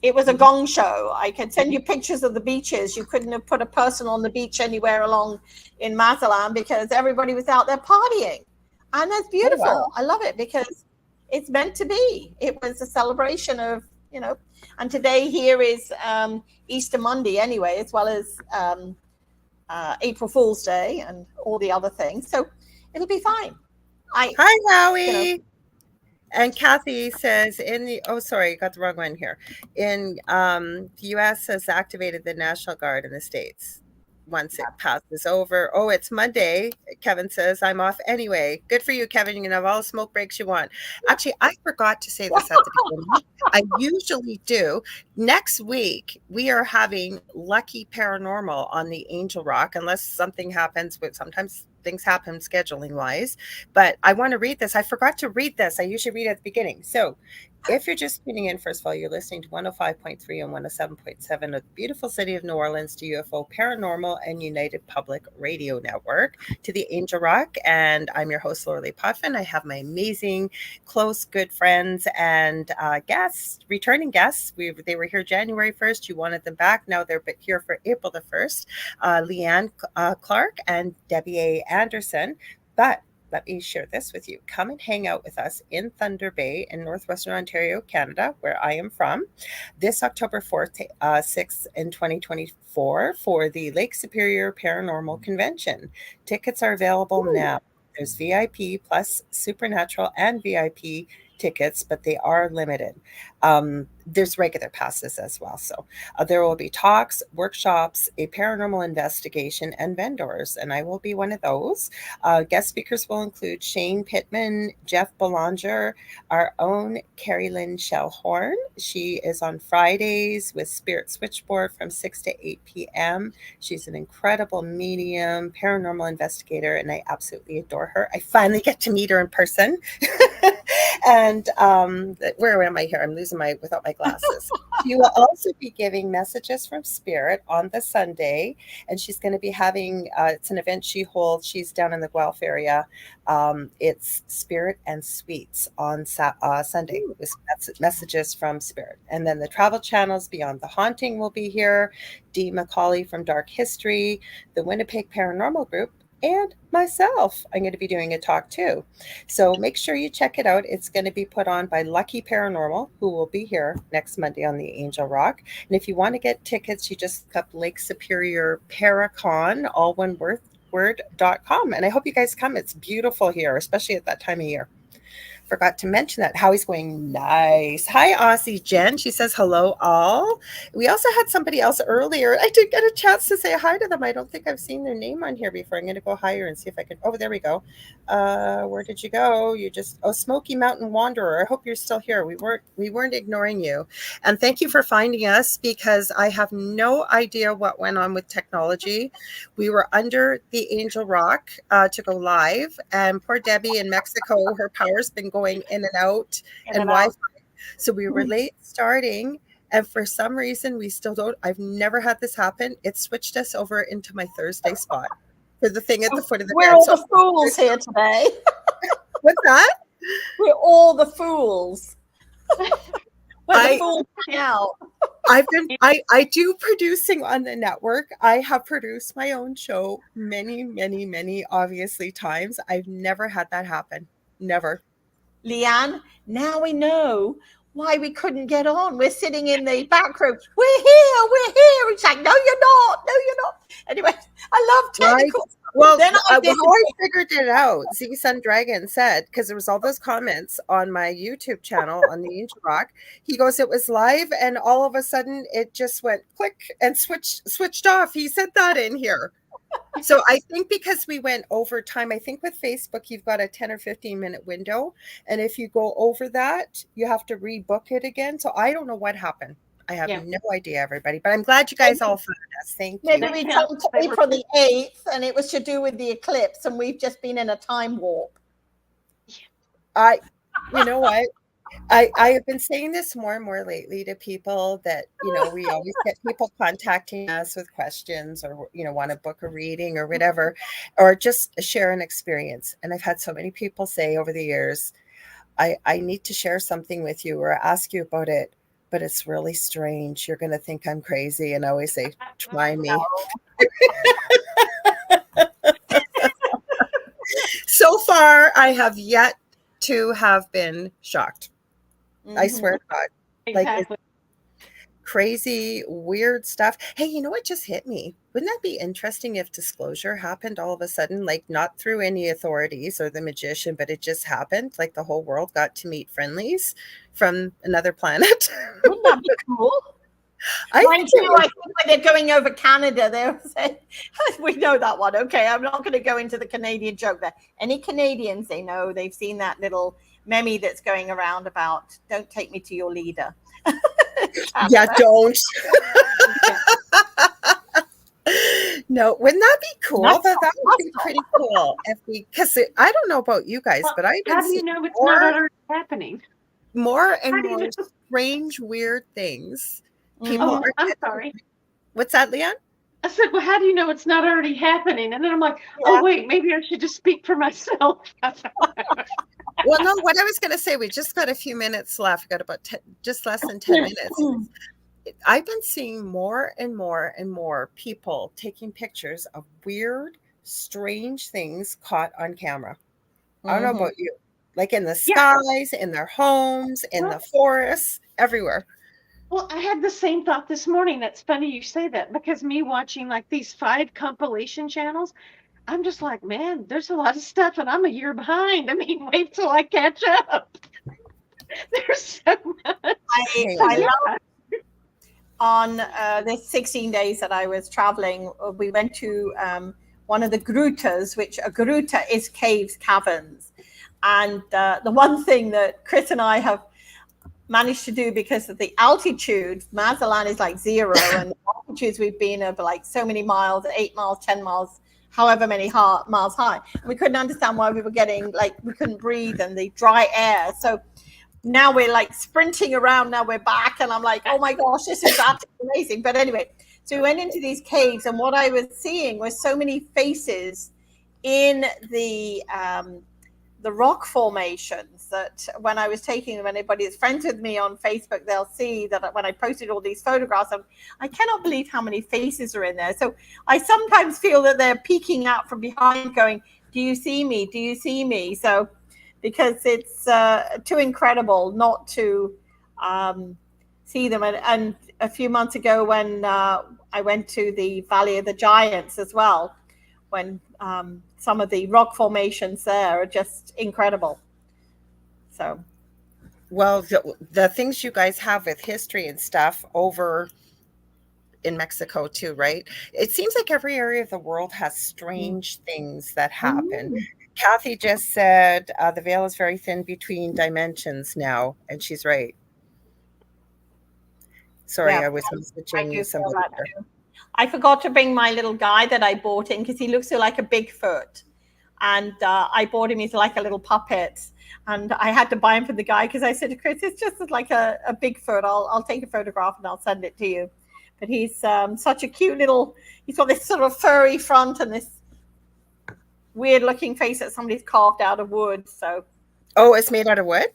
It was a gong show. I can send you pictures of the beaches. You couldn't have put a person on the beach anywhere along in Mazatlan because everybody was out there partying. And that's beautiful. Oh, wow. I love it because it's meant to be. It was a celebration of, you know, and today here is Easter Monday anyway, as well as April Fool's Day and all the other things. So it'll be fine. Hi, Howie. You know, and Kathy says got the wrong one here. In the US has activated the National Guard in the States. Once it passes over. Oh, it's Monday. Kevin says, I'm off anyway. Good for you, Kevin. You can have all the smoke breaks you want. Actually, I forgot to say this at the beginning. I usually do. Next week, we are having Lucky Paranormal on the Angel Rock, unless something happens, but sometimes things happen scheduling wise. But I want to read this. I forgot to read this. I usually read it at the beginning. So if you're just tuning in, first of all, you're listening to 105.3 and 107.7 of the beautiful city of New Orleans to UFO Paranormal and United Public Radio Network, to the Angel Rock. And I'm your host, Lorilei Potvin. I have my amazing, close, good friends and guests, returning guests. They were here January 1st. You wanted them back. Now they're here for April the 1st. Leanne Clark and Debbie A. Anderson. But let me share this with you. Come and hang out with us in Thunder Bay in Northwestern Ontario, Canada, where I am from, this October 4th, 6th in 2024 for the Lake Superior Paranormal Convention. Tickets are available now. There's VIP plus Supernatural and VIP tickets, but they are limited. there's regular passes as well. So there will be talks, workshops, a paranormal investigation, and vendors, and I will be one of those. Guest speakers will include Shane Pittman, Jeff Belanger, our own Carrie Lynn Shellhorn. She is on Fridays with Spirit Switchboard from 6 to 8 p.m. She's an incredible medium, paranormal investigator, and I absolutely adore her. I finally get to meet her in person. And where am I here? I'm losing without my glasses. She will also be giving messages from Spirit on the Sunday, and she's going to be having, it's an event she holds. She's down in the Guelph area. It's Spirit and Sweets on Sunday with messages from Spirit. And then the travel channels Beyond the Haunting will be here. Dee Macaulay from Dark History, the Winnipeg Paranormal Group, and myself. I'm going to be doing a talk too. So make sure you check it out. It's going to be put on by Lucky Paranormal, who will be here next Monday on the Angel Rock. And if you want to get tickets, you just look up Lake Superior Paracon, all one word.com. And I hope you guys come. It's beautiful here, especially at that time of year. Forgot to mention that. Howie's going nice. Hi, Aussie Jen. She says hello, all. We also had somebody else earlier. I did get a chance to say hi to them. I don't think I've seen their name on here before. I'm going to go higher and see if I can. Oh, there we go. Where did you go? Smoky Mountain Wanderer. I hope you're still here. We weren't ignoring you. And thank you for finding us, because I have no idea what went on with technology. We were under the Angel Rock to go live, and poor Debbie in Mexico, her power's been going in and out, and Wi-Fi. So we were late starting, and for some reason we still don't. I've never had this happen. It switched us over into my Thursday spot for the thing at the foot of the bed. We're all the fools here today. What's that? We're all the fools. We're the fools now. I do producing on the network. I have produced my own show many obviously times. I've never had that happen. Never. Leanne, now we know why we couldn't get on. We're sitting in the back room. We're here. It's like, no, you're not. Anyway, I love technical. Right. Well, then I figured it out. Z Sun Dragon said, because there was all those comments on my YouTube channel on the Angel Rock. He goes, it was live, and all of a sudden it just went click and switched off. He said that in here. So I think because we went over time, I think with Facebook, you've got a 10 or 15 minute window. And if you go over that, you have to rebook it again. So I don't know what happened. I have no idea, everybody. But I'm glad you guys all found us. Thank you. Maybe we told April the 8th, and it was to do with the eclipse, and we've just been in a time warp. You know what? I have been saying this more and more lately to people that, we always get people contacting us with questions or, want to book a reading or whatever, or just share an experience. And I've had so many people say over the years, I need to share something with you or ask you about it, but it's really strange. You're going to think I'm crazy. And I always say, try me. So far, I have yet to have been shocked. I swear to God. Exactly. Like crazy, weird stuff. Hey, you know what just hit me? Wouldn't that be interesting if disclosure happened all of a sudden, like not through any authorities or the magician, but it just happened? Like the whole world got to meet friendlies from another planet. Wouldn't that be cool? I think when they're going over Canada, they'll say, we know that one. Okay, I'm not going to go into the Canadian joke there. Any Canadians, they know, they've seen that little meme that's going around about, don't take me to your leader. Yeah, don't. No, wouldn't that be cool? That would be pretty cool. Because I don't know about you guys, but I've been how do you know it's not already happening? More and more strange, weird things. People I'm sorry. What's that, Leanne? I said, well, how do you know it's not already happening? And then I'm like, oh, wait, maybe I should just speak for myself. Well, no, what I was going to say, we just got a few minutes left. We got about just less than 10 minutes. I've been seeing more and more and more people taking pictures of weird, strange things caught on camera. I don't know about you. Like in the skies, in their homes, in the forests, everywhere. Well, I had the same thought this morning. That's funny you say that, because me watching like these 5 compilation channels, I'm just like, man, there's a lot of stuff and I'm a year behind. I mean, wait till I catch up. There's so much. I love on the 16 days that I was traveling, we went to one of the grutas, which a gruta is caves, caverns. And the one thing that Chris and I have managed to do, because of the altitude, Mazatlan is like 0, and the altitudes we've been over like so many miles, 8 miles, 10 miles, however many miles high. We couldn't understand why we were getting, like, we couldn't breathe and the dry air. So now we're like sprinting around, now we're back, and I'm like, oh my gosh, this is absolutely amazing. But anyway, so we went into these caves, and what I was seeing was so many faces in the rock formations, that when I was taking them, anybody that's friends with me on Facebook, they'll see that when I posted all these photographs, I cannot believe how many faces are in there. So I sometimes feel that they're peeking out from behind going, do you see me? Do you see me? So because it's too incredible not to see them. And a few months ago when I went to the Valley of the Giants as well, when some of the rock formations there are just incredible. So, well, the things you guys have with history and stuff over in Mexico too, right? It seems like every area of the world has strange things that happen. Kathy just said the veil is very thin between dimensions now, and she's right. Sorry, I was messaging somebody. I forgot to bring my little guy that I bought in, because he looks like a Bigfoot. And I bought him, he's like a little puppet. And I had to buy him for the guy, because I said to Chris, it's just like a Bigfoot. I'll take a photograph and I'll send it to you. But he's such a cute little, he's got this sort of furry front and this weird looking face that somebody's carved out of wood. So, oh, it's made out of wood?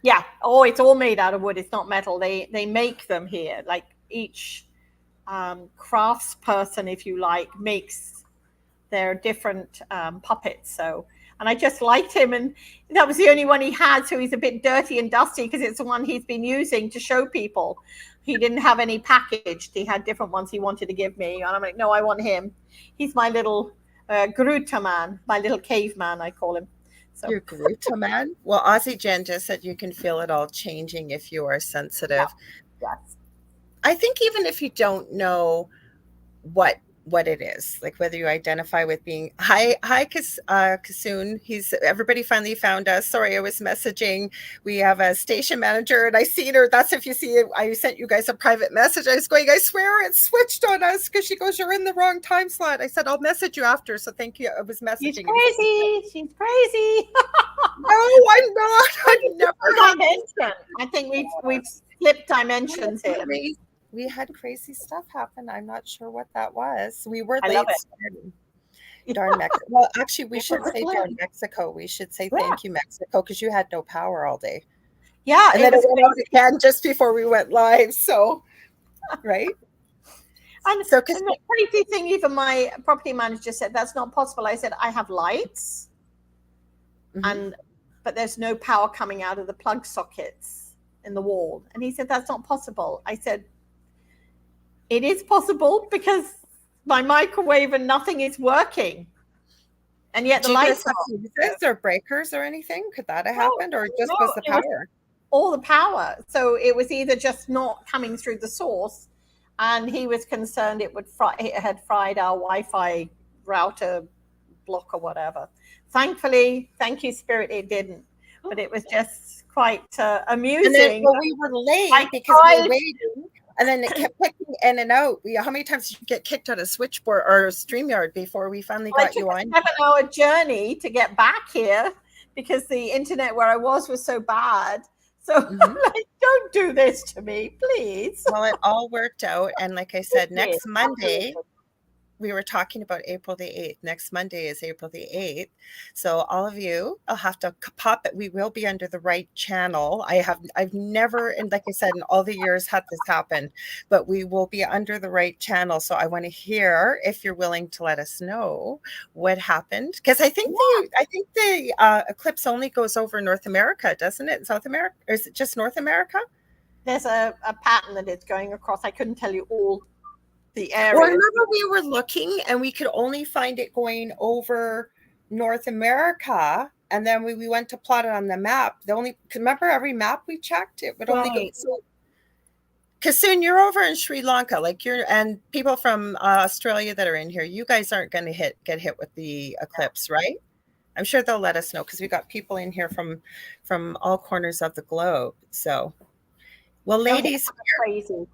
Yeah. Oh, it's all made out of wood. It's not metal. They make them here. Like each crafts person, if you like, makes their different puppets. So, and I just liked him, and that was the only one he had. So he's a bit dirty and dusty, because it's the one he's been using to show people. He didn't have any packaged. He had different ones he wanted to give me, and I'm like, no, I want him. He's my little Gruta man, my little caveman, I call him. So. Your Gruta man? Well, Aussie Jen just said you can feel it all changing if you are sensitive. Yeah. Yes. I think even if you don't know what it is, like whether you identify with being hi Kasoon, everybody finally found us. Sorry, I was messaging. We have a station manager, and I seen her. That's if you see it. I sent you guys a private message. I was going, I swear it switched on us, because she goes, you're in the wrong time slot. I said, I'll message you after. So thank you. I was messaging. She's crazy. She's crazy. No, I'm not. I never dimension. I think we've flipped dimensions here. We had crazy stuff happen. I'm not sure what that was. We were late starting. Darn Mexico. Well, actually, we should say darn Mexico. We should say thank you, Mexico, because you had no power all day. Yeah. And then it went out again just before we went live. So, right? And so, because the crazy thing, even my property manager said, that's not possible. I said, I have lights, but there's no power coming out of the plug sockets in the wall. And he said, that's not possible. I said, it is possible, because my microwave and nothing is working, and yet the lights are fuses or breakers or anything. Could that have happened, or just was the power? All the power. So it was either just not coming through the source, and he was concerned it had fried our Wi-Fi router block or whatever. Thankfully, thank you, Spirit, it didn't. But it was just quite amusing. And then, we were late because we were waiting. And then it kept clicking in and out. How many times did you get kicked out of Switchboard or StreamYard before we finally got you on? It took a 7-hour journey to get back here, because the internet where I was so bad. So like, don't do this to me, please. Well, it all worked out. And like I said, next Monday, we were talking about April the 8th. Next Monday is April the 8th. So all of you, I'll have to pop it. We will be under the right channel. I've never, and like I said, in all the years had this happen, but we will be under the right channel. So I want to hear if you're willing to let us know what happened. Because I think the eclipse only goes over North America, doesn't it? South America? Or is it just North America? There's a pattern that it's going across. I couldn't tell you all the area. Well, remember we were looking and we could only find it going over North America, And then we went to plot it on the map. Remember every map we checked, it would only go. So, Kasun, you're over in Sri Lanka, and people from Australia that are in here, you guys aren't going to get hit with the eclipse, right? I'm sure they'll let us know because we got people in here from all corners of the globe. So, well, ladies, crazy.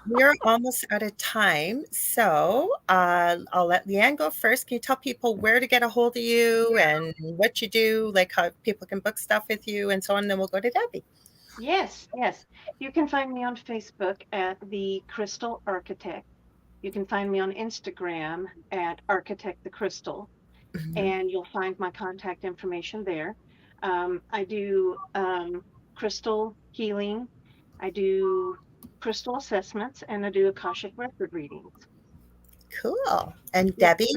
we're almost out of time. So I'll let Leanne go first. Can you tell people where to get a hold of you and what you do, like how people can book stuff with you and so on? And then we'll go to Debbie. Yes. You can find me on Facebook at The Crystal Architect. You can find me on Instagram at Architect the Crystal, and you'll find my contact information there. I do crystal healing. I do crystal assessments, and I do Akashic record readings. Cool. And Debbie,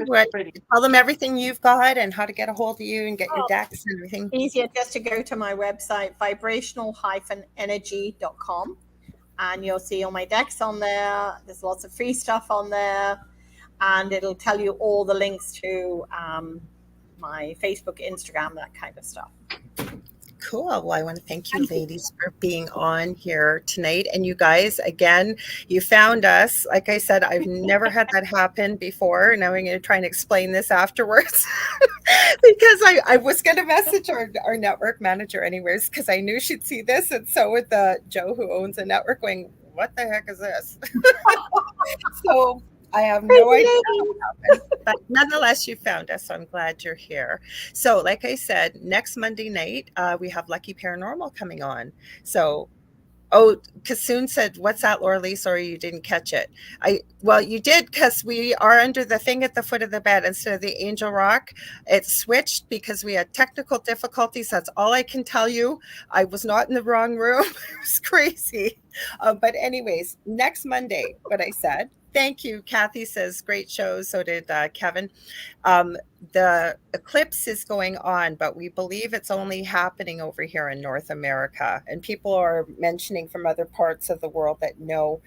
tell them everything you've got and how to get a hold of you and get your decks and everything. Easier just to go to my website, vibrational-energy.com, and you'll see all my decks on there. There's lots of free stuff on there, and it'll tell you all the links to my Facebook, Instagram, that kind of stuff. Cool. Well, I want to thank you, ladies, for being on here tonight. And you guys, again, you found us. Like I said, I've never had that happen before. Now I'm going to try and explain this afterwards because I was going to message our network manager anyways, because I knew she'd see this. And so with Joe, who owns a network, going, what the heck is this? So I have no idea what happened, but nonetheless, you found us, so I'm glad you're here. So, like I said, next Monday night, we have Lucky Paranormal coming on. So, Kasun said, what's that, Lorilei? Sorry, you didn't catch it. Well, you did, because we are under the thing at the foot of the bed instead of the Angel Rock. It switched because we had technical difficulties. That's all I can tell you. I was not in the wrong room. It was crazy. But anyways, next Monday, what I said. Thank you. Kathy says, great show. So did Kevin. The eclipse is going on, but we believe it's only happening over here in North America. And people are mentioning from other parts of the world that no,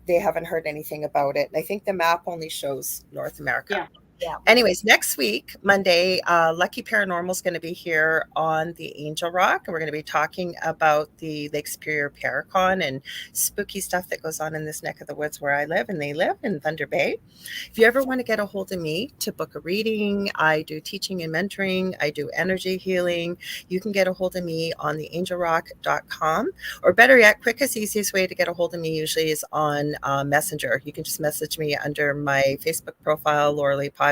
they haven't heard anything about it. And I think the map only shows North America. Yeah. Anyways, next week, Monday, Lucky Paranormal is going to be here on the Angel Rock. And we're going to be talking about the Lake Superior Paracon and spooky stuff that goes on in this neck of the woods where I live and they live in Thunder Bay. If you ever want to get a hold of me to book a reading, I do teaching and mentoring. I do energy healing. You can get a hold of me on theangelrock.com, or better yet, quickest, easiest way to get a hold of me usually is on Messenger. You can just message me under my Facebook profile, Lorilei Potvin,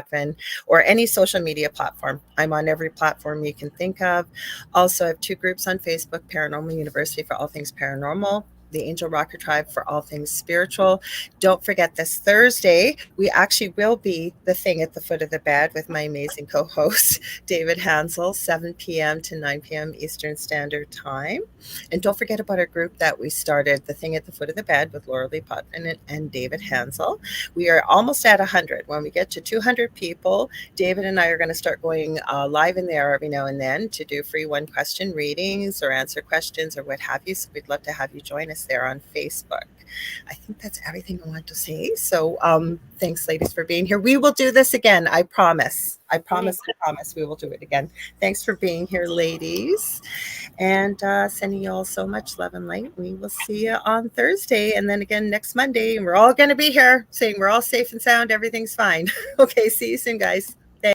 or any social media platform. I'm on every platform you can think of. Also, I have 2 groups on Facebook, Paranormal University for all things paranormal, the Angel Rocker Tribe for all things spiritual. Don't forget, this Thursday, we actually will be the thing at the foot of the bed with my amazing co-host, David Hanzel, 7 p.m. to 9 p.m. Eastern Standard Time. And don't forget about our group that we started, the thing at the foot of the bed with Lorilei Potvin and David Hanzel. We are almost at 100. When we get to 200 people, David and I are going to start going live in there every now and then to do free 1-question readings or answer questions or what have you. So we'd love to have you join us there on Facebook. I think that's everything I want to say. So thanks, ladies, for being here. We will do this again. I promise. I promise we will do it again. Thanks for being here, ladies. And sending you all so much love and light. We will see you on Thursday and then again next Monday. And we're all going to be here saying we're all safe and sound. Everything's fine. Okay, see you soon, guys.